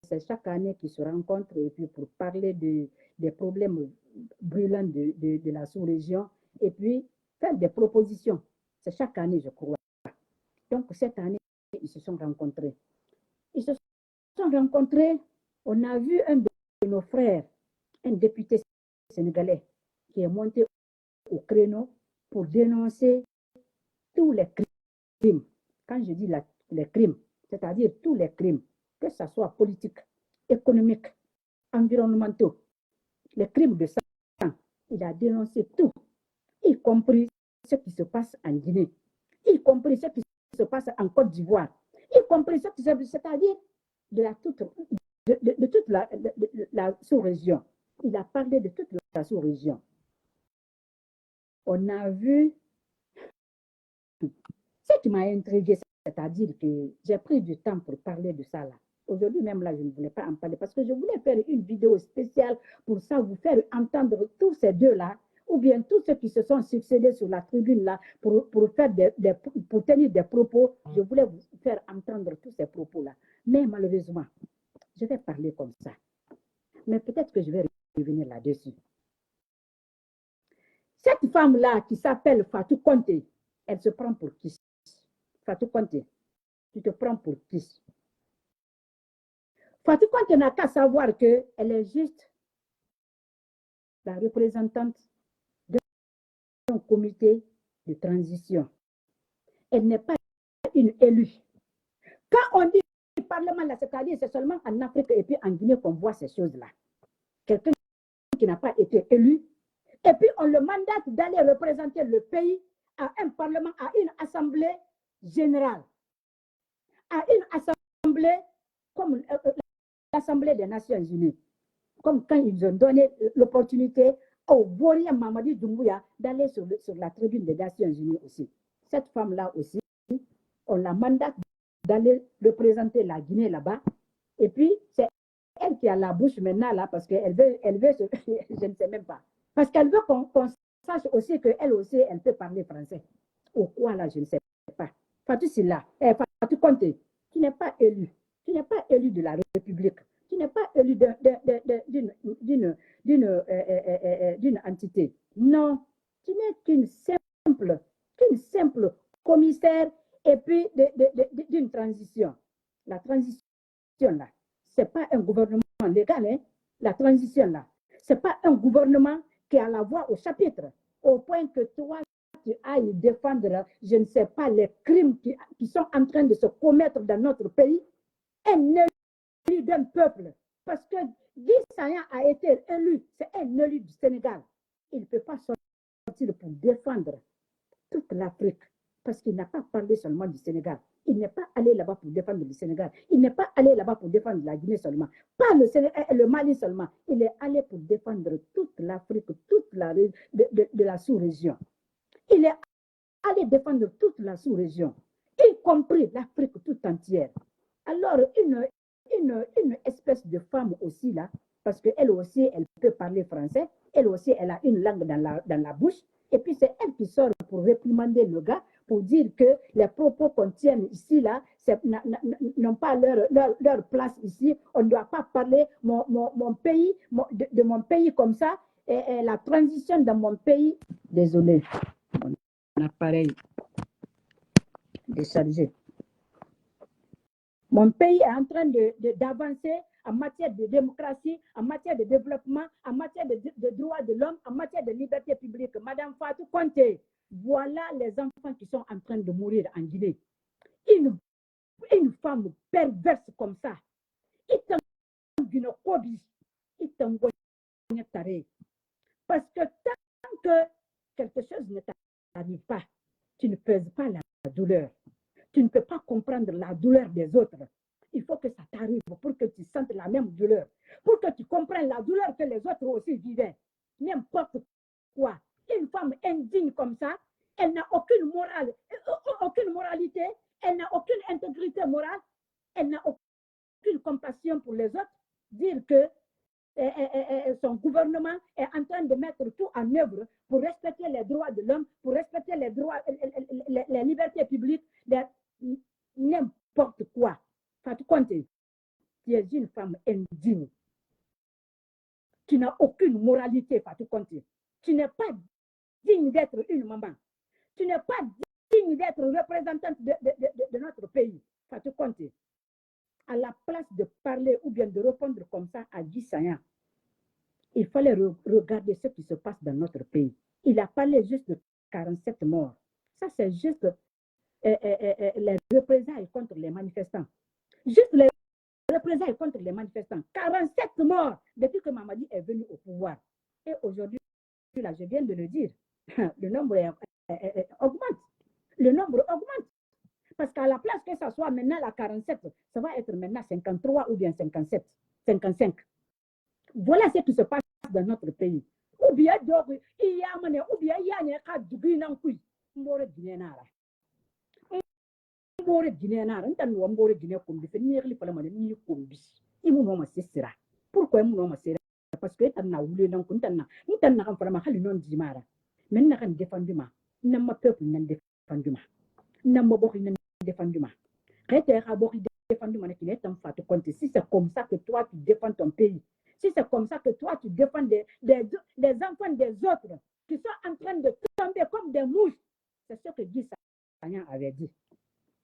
c'est chaque année qu'ils se rencontrent et puis pour parler des problèmes brûlants de la sous-région et puis faire des propositions. C'est chaque année, je crois. Donc, cette année, ils se sont rencontrés. Ils se sont rencontrés, on a vu un de nos frères, un député sénégalais, qui est monté au créneau pour dénoncer tous les crimes. Quand je dis les crimes, c'est-à-dire tous les crimes, que ce soit politiques, économiques, environnementaux, les crimes de sang, il a dénoncé tout, y compris ce qui se passe en Guinée, y compris ce qui se passe en Côte d'Ivoire, y compris ce qui se passe, c'est-à-dire de toute la sous-région. Il a parlé de toute la sous-région. On a vu ce qui m'a intrigué, c'est-à-dire que j'ai pris du temps pour parler de ça là. Aujourd'hui même là, je ne voulais pas en parler parce que je voulais faire une vidéo spéciale pour ça, vous faire entendre tous ces deux-là, ou bien tous ceux qui se sont succédés sur la tribune là, pour tenir des propos. Je voulais vous faire entendre tous ces propos-là. Mais malheureusement, je vais parler comme ça. Mais peut-être que je vais revenir là-dessus. Cette femme-là qui s'appelle Fatou Konté, elle se prend pour qui? Fatou Konté, tu te prends pour qui? Fatou Konté n'a qu'à savoir qu'elle est juste la représentante d'un comité de transition. Elle n'est pas une élue. Quand on dit parlement, c'est-à-dire c'est seulement en Afrique et puis en Guinée qu'on voit ces choses-là. Quelqu'un qui n'a pas été élu, et puis on le mandate d'aller représenter le pays à un parlement, à une assemblée générale, à une assemblée comme l'Assemblée des Nations Unies, comme quand ils ont donné l'opportunité au Boria Mamadi Doumbouya d'aller sur la tribune des Nations Unies aussi. Cette femme-là aussi, on la mandate d'aller représenter la Guinée là-bas, et puis c'est elle qui a la bouche maintenant là, parce qu'elle veut je ne sais même pas, parce qu'elle veut qu'on sache aussi qu'elle aussi, elle peut parler français. Ou quoi là, je ne sais pas. Fatou Silla, Fatou Konté, tu n'es pas élu. Tu n'es pas élu de la République. Tu n'es pas élu d'une entité. Non, tu n'es qu'une simple commissaire et puis d'une transition. La transition là, ce n'est pas un gouvernement légal. Hein? La transition là, ce n'est pas un gouvernement qui a la voix au chapitre, au point que toi, tu ailles défendre, je ne sais pas, les crimes qui sont en train de se commettre dans notre pays. Un élu d'un peuple. Parce que Guy Sagna a été élu, c'est un élu du Sénégal. Il ne peut pas sortir pour défendre toute l'Afrique. Parce qu'il n'a pas parlé seulement du Sénégal. Il n'est pas allé là-bas pour défendre le Sénégal. Il n'est pas allé là-bas pour défendre la Guinée seulement. Pas le Sénégal, le Mali seulement. Il est allé pour défendre toute l'Afrique, toute de la sous-région. Il est allé défendre toute la sous-région, y compris l'Afrique tout entière. Alors, une espèce de femme aussi là, parce qu'elle aussi, elle peut parler français, elle aussi, elle a une langue dans la bouche, et puis c'est elle qui sort pour réprimander le gars, pour dire que les propos qu'on tient ici là, n'ont pas leur place ici, on ne doit pas parler mon pays, de mon pays comme ça, la transition dans mon pays. Désolé, mon appareil déchargé. Mon pays est en train d'avancer en matière de démocratie, en matière de développement, en matière de droits de l'homme, en matière de liberté publique. Madame Fatou Conté, voilà les enfants qui sont en train de mourir en Guinée. Une femme perverse comme ça, parce que tant que quelque chose ne t'arrive pas, tu ne pèses pas la douleur. Tu ne peux pas comprendre la douleur des autres. Il faut que ça t'arrive pour que tu sentes la même douleur, pour que tu comprennes la douleur que les autres aussi vivaient. N'importe quoi. Une femme indigne comme ça, elle n'a aucune morale, aucune moralité, elle n'a aucune intégrité morale, elle n'a aucune compassion pour les autres. Dire que son gouvernement est en train de mettre tout en œuvre pour respecter les droits de l'homme, pour respecter les droits, les libertés publiques, n'importe quoi. Fatou Conté, tu es une femme indigne. Tu n'as aucune moralité, Fatou Conté. Tu n'es pas digne d'être une maman. Tu n'es pas digne d'être représentante de notre pays, Fatou Conté. À la place de parler ou bien de répondre comme ça à Guy Sagna, il fallait regarder ce qui se passe dans notre pays. Il a parlé juste de 47 morts. Ça, c'est juste les représailles contre les manifestants. Juste les représailles contre les manifestants. 47 morts depuis que Mamadi est venu au pouvoir. Et aujourd'hui, là, je viens de le dire, le nombre augmente. Le nombre augmente. Parce qu'à la place que ça soit maintenant la 47, ça va être maintenant 53 ou bien 57, 55. Voilà ce qui se passe dans notre pays. Ou bien, il y a un cas de Guinée. Mbore Guinée-Nara. Mbore Guinée-Nara. Nous Mbore Guinée-Kombi. C'est ni pas le ni Kombi. Il m'a dit c'est ça. Pourquoi il m'a dit parce que tu as voulu donc tu n'as pas vraiment halli non dimara. Mais n'a pas défendu ma. N'a pas peuple n'a défendu ma. N'a pas beaucoup n'a défendu ma. Réter à beaucoup défendu ma qui est en fait compte. Si c'est comme ça que toi tu défends ton pays. Si c'est comme ça que toi, tu défends des enfants des autres qui sont en train de tomber comme des mouches, c'est ce que Guy Sagna avait dit.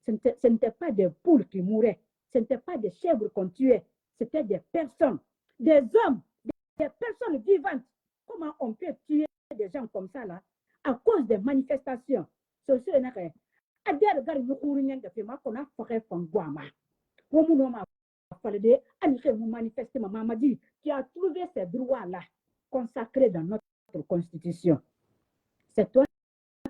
Ce n'était pas des poules qui mouraient, ce n'était pas des chèvres qu'on tuait, c'était des personnes, des hommes, des personnes vivantes. Comment on peut tuer des gens comme ça là à cause des manifestations? C'est ce Mamadi, qui a trouvé ces droits-là consacrés dans notre constitution. C'est toi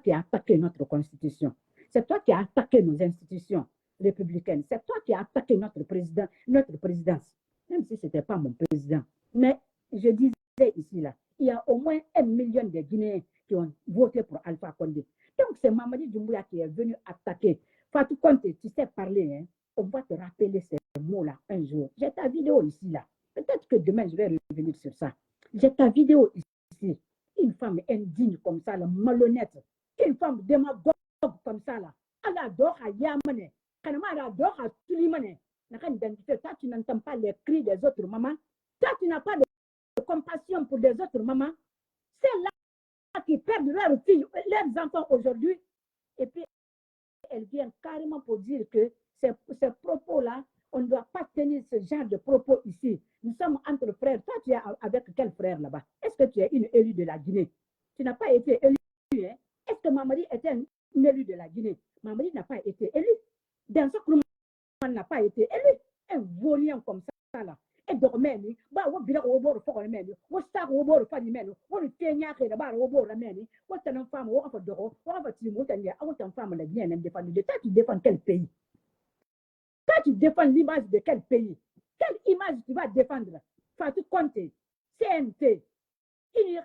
qui as attaqué notre constitution. C'est toi qui as attaqué nos institutions républicaines. C'est toi qui as attaqué notre président, notre présidence. Même si ce n'était pas mon président. Mais je disais ici, là, il y a au moins 1 million de Guinéens qui ont voté pour Alpha Condé. Donc, c'est Mamadi Doumbouya qui est venu attaquer. Fatou Conté, tu sais parler, hein? On va te rappeler ces mots-là un jour. J'ai ta vidéo ici, là. Peut-être que demain, je vais revenir sur ça. J'ai ta vidéo ici. Une femme indigne comme ça, là, malhonnête. Une femme démagogue comme ça, là. Elle adore à Yamane. Elle adore à Tulimane. Toi, tu n'entends pas les cris des autres mamans. Toi, tu n'as pas de compassion pour des autres mamans. C'est là qui perdent leurs filles, leurs enfants aujourd'hui. Et puis, elle vient carrément pour dire que ces propos-là, on ne doit pas tenir ce genre de propos ici. Nous sommes entre frères. Toi, tu es avec quel frère là-bas? Est-ce que tu es une élue de la Guinée? Tu n'as pas été élue. Hein? Est-ce que Mamadi était une élue de la Guinée? Mamadi n'a pas été élu. Dans ce groupe, n'a pas été élu. Un vaurien comme ça, là. Et dormait, bah, on vient au bord pour le menu, on star au bord pour le menu, on tient de bar au bord le menu, on tient une femme, on va dehors, on va te dire, on tient une femme, la Guinée, défendre. Toi, tu défends quel pays? Toi, tu défends l'image de quel pays? Quelle image tu vas défendre? Fatou Conté, CNT, il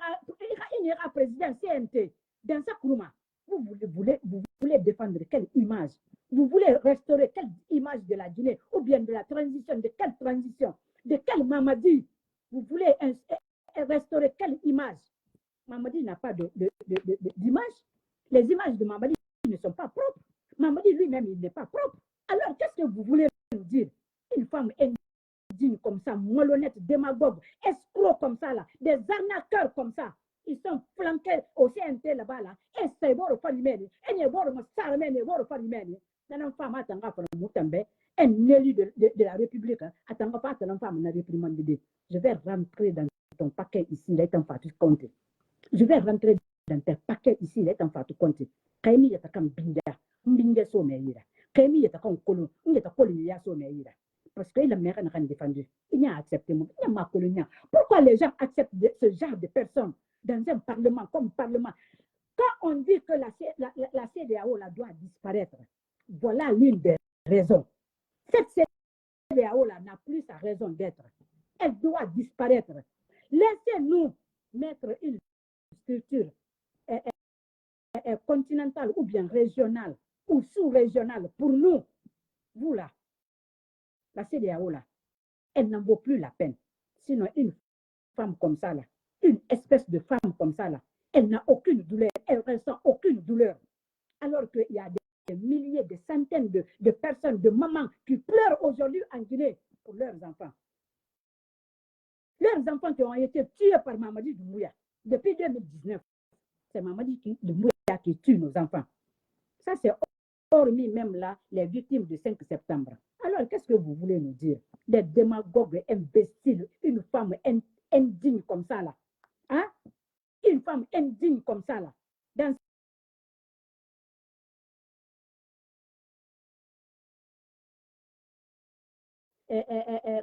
ira président CNT, dans sa Kourouma. Vous voulez défendre quelle image? Vous voulez restaurer quelle image de la Guinée? Ou bien de la transition? De quelle transition? De quel Mamadi? Vous voulez restaurer quelle image? Mamadi n'a pas d'image. Les images de Mamadi ne sont pas propres. Mamadi lui-même, il n'est pas propre. Alors, qu'est-ce que vous voulez nous dire? Une femme indigne comme ça, malhonnête, démagogue, escrocs comme ça, là, des arnaqueurs comme ça. Ils sont flanqués au CNT là-bas, là. Et c'est bon, pas l'humain. Et il y a bon, ça, mais il y a bon, pas l'humain. Dans femme, attends, un élu de la République, attends, pas attends, femme, n'a réprimande de. Je vais rentrer dans ton paquet ici, là, t'en fais tout compte. Je vais rentrer dans ton paquet ici, là, t'en fais tout compte. Kaimi, y'a comme binga so meira. Kaimi, y'a comme colon, y'a comme y'a so meira. Parce que la mère n'a rien défendu. Il n'y a accepté, il n'y a pas colonia. Pourquoi les gens acceptent ce genre de personnes dans un parlement comme parlement? Quand on dit que la CEDEAO là, doit disparaître, voilà l'une des raisons. Cette CEDEAO là n'a plus sa raison d'être. Elle doit disparaître. Laissez-nous mettre une structure continentale ou bien régionale ou sous-régionale pour nous. Vous là, la CEDEAO là, elle n'en vaut plus la peine. Sinon, une femme comme ça là, une espèce de femme comme ça là, elle n'a aucune douleur, elle ne ressent aucune douleur. Alors qu'il y a des milliers, des centaines de personnes, de mamans qui pleurent aujourd'hui en Guinée pour leurs enfants. Leurs enfants qui ont été tués par Mamadi Doumbouya depuis 2019. C'est Mamadi Doumbouya qui tue nos enfants. Ça, c'est hormis même là les victimes du 5 septembre. Alors, qu'est-ce que vous voulez nous dire? Des démagogues imbéciles, une femme indigne comme ça là. Hein? Une femme indigne comme ça là. Dans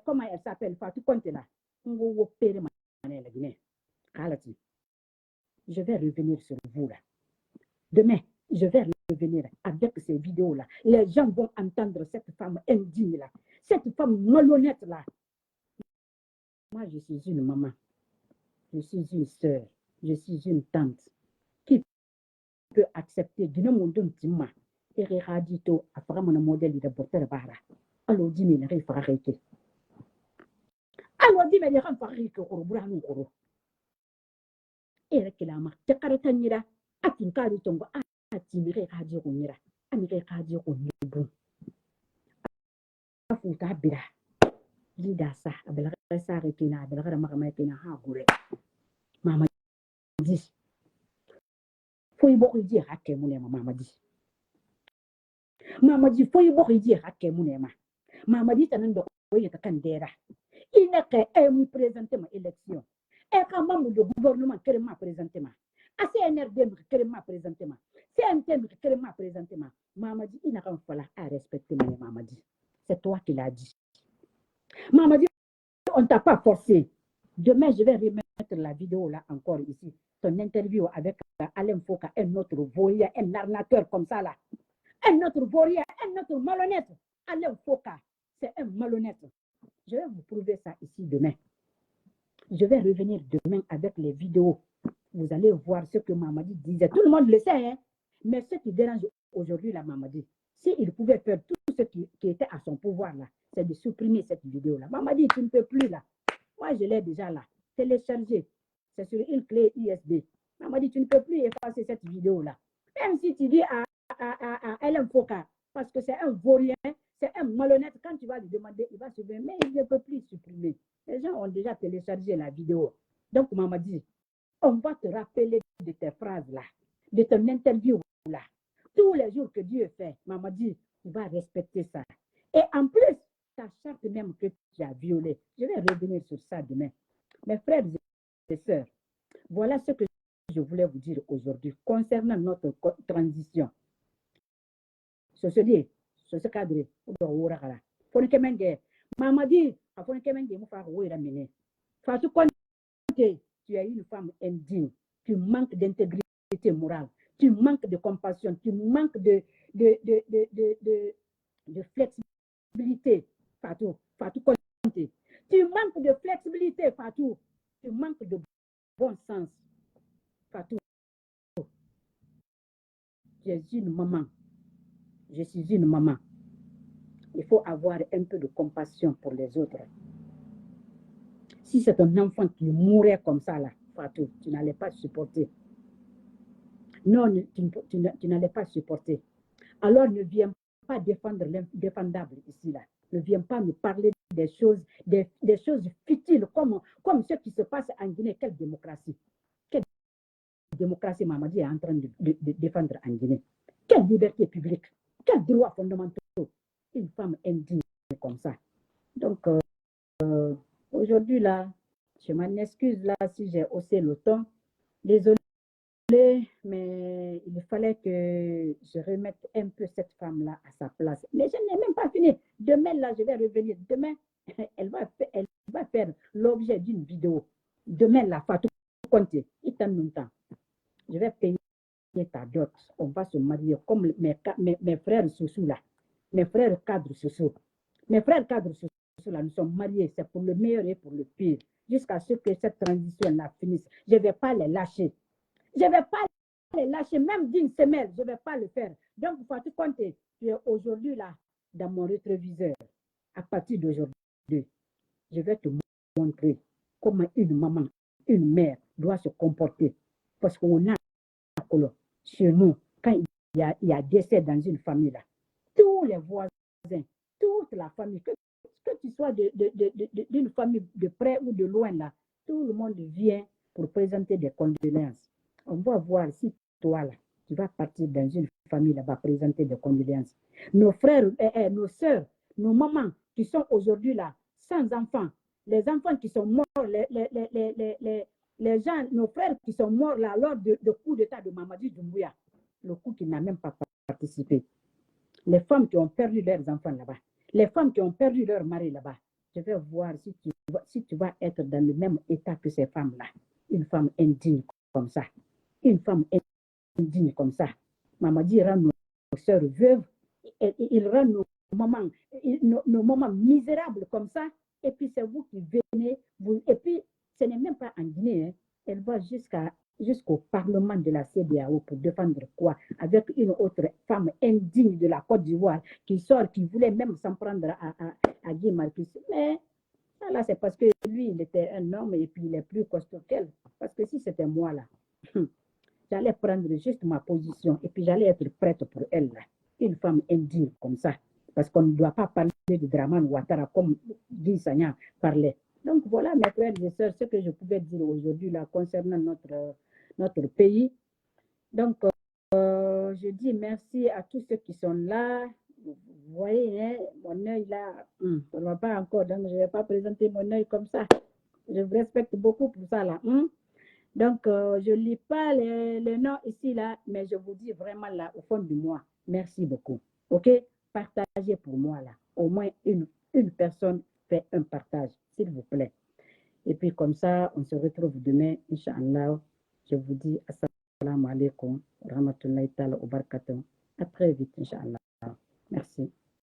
comment elle s'appelle? Fatou Conte là. Je vais revenir sur vous là. Demain, je vais revenir avec ces vidéos-là. Les gens vont entendre cette femme indigne là, cette femme malhonnête là. Moi, je suis une maman, je suis une sœur, je suis une tante qui peut accepter du nom de Tima et radito à faire mon modèle de porter bara. Alors, dis-moi, il faut arrêter. Alors, dis-moi, il faut arrêter. Et que la marque, Takaratanyira, Atinkari Tongo, Atimire Radio Nira, Amire Radio Nibu. Afuta Bira, Lidasa, Abelasa Rekina, Abelra Mamakina Hagure. Mama dit, faut y beaucoup dire à Kemounema, Mama dit. Mama dit, faut y beaucoup dire à Kemounema. Mama dit, Tanando, oui, ta candera. Il n'est qu'à me présenter ma élection. Et quand même le gouvernement qui m'a présenté ma. À CNRD qui m'a présenté ma. CNT qui m'a présenté ma. Maman dit, il n'a pas fallu à respecter ma maman dit. C'est toi qui l'as dit. Maman dit, on ne t'a pas forcé. Demain, je vais remettre la vidéo là encore ici. Ton interview avec Alain Foka, un autre voyeur, un arnaqueur comme ça là. Un autre voyeur, un autre malhonnête. Alain Foka, c'est un malhonnête. Je vais vous prouver ça ici demain. Je vais revenir demain avec les vidéos. Vous allez voir ce que Mamadi disait. Tout le monde le sait, hein? Mais ce qui dérange aujourd'hui la Mamadi, s'il pouvait faire tout ce qui était à son pouvoir là, c'est de supprimer cette vidéo-là. Mamadi, tu ne peux plus là. Moi, je l'ai déjà là, téléchargé. C'est sur une clé USB. Mamadi, tu ne peux plus effacer cette vidéo-là. Même si tu dis à Alain Foka, parce que c'est un vaurien, c'est un malhonnête, quand tu vas lui demander, il va supprimer, mais il ne peut plus supprimer. Les gens ont déjà téléchargé la vidéo. Donc, maman dit, on va te rappeler de tes phrases là, de ton interview là. Tous les jours que Dieu fait, maman dit, tu vas respecter ça. Et en plus, ta charte même que tu as violée. Je vais revenir sur ça demain. Mes frères et sœurs, voilà ce que je voulais vous dire aujourd'hui concernant notre transition. Ce dit, ce cadre, maman dit, Fatou Conte, tu es une femme indigne, tu manques d'intégrité morale, tu manques de compassion, tu manques de flexibilité, Fatou Conte. Tu manques de flexibilité, Fatou. Tu manques de bon sens, Fatou. Je suis une maman. Je suis une maman. Il faut avoir un peu de compassion pour les autres. Si c'est un enfant qui mourait comme ça, là, Fatou, tu n'allais pas supporter. Non, tu n'allais pas supporter. Alors ne viens pas défendre l'indéfendable ici, là. Ne viens pas me parler des choses futiles comme ce qui se passe en Guinée. Quelle démocratie? Quelle démocratie Mamadi est en train de défendre en Guinée? Quelle liberté publique? Quels droits fondamentaux? Une femme indigne comme ça. Donc, aujourd'hui, là, je m'en excuse là si j'ai haussé le ton. Désolé, mais il fallait que je remette un peu cette femme-là à sa place. Mais je n'ai même pas fini. Demain, là, je vais revenir. Demain, elle va faire l'objet d'une vidéo. Demain, là, Fatou Konté, il t'en longtemps. Je vais payer ta dot. On va se marier comme mes frères Soussou, là. Mes frères cadres Soussou. Mes frères cadres Soussou, là, nous sommes mariés. C'est pour le meilleur et pour le pire. Jusqu'à ce que cette transition-là finisse. Je ne vais pas les lâcher. Je ne vais pas les lâcher, même d'une semaine, je ne vais pas le faire. Donc, Fatou Konté, tu es aujourd'hui là, dans mon rétroviseur. À partir d'aujourd'hui, je vais te montrer comment une maman, une mère doit se comporter. Parce qu'on a chez nous, quand il y a décès dans une famille, là, tous les voisins, toute la famille, que tu sois d'une famille de près ou de loin, là, tout le monde vient pour présenter des condoléances. On va voir si toi, là, tu vas partir dans une famille là-bas présenter des condoléances. Nos frères, nos soeurs, nos mamans qui sont aujourd'hui là, sans enfants, les enfants qui sont morts, les gens, nos frères qui sont morts là lors du coup d'État de Mamadi Doumbouya, le coup qui n'a même pas participé. Les femmes qui ont perdu leurs enfants là-bas, les femmes qui ont perdu leur mari là-bas, je vais voir si tu vas être dans le même état que ces femmes-là. Une femme indigne comme ça. Une femme indigne comme ça. Mamadi rend nos sœurs veuves, il rend nos mamans misérables comme ça. Et puis c'est vous qui venez, et puis ce n'est même pas en Guinée, hein. Elle va jusqu'au Parlement de la CEDEAO pour défendre quoi? Avec une autre femme indigne de la Côte d'Ivoire qui sort, qui voulait même s'en prendre à Guy Marcus. Mais là, c'est parce que lui, il était un homme et puis il est plus costaud qu'elle. Parce que si c'était moi, là, j'allais prendre juste ma position et puis j'allais être prête pour elle, là. Une femme indigne comme ça. Parce qu'on ne doit pas parler de Dramane Ouattara comme Guy Sagna parlait. Donc voilà, mes frères et sœurs, ce que je pouvais dire aujourd'hui là concernant notre pays. Donc, je dis merci à tous ceux qui sont là. Vous voyez, hein, mon œil là, ça ne va pas encore, donc je ne vais pas présenter mon œil comme ça. Je vous respecte beaucoup pour ça là. Donc, je ne lis pas les noms ici là, mais je vous dis vraiment là, au fond de moi, merci beaucoup. OK? Partagez pour moi là. Au moins une personne fait un partage, s'il vous plaît. Et puis comme ça, on se retrouve demain, Inch'Allah. Je vous dis assalamu alaikum, rahmatullahi ta'ala wa barakatuh. À très vite, Inch'Allah.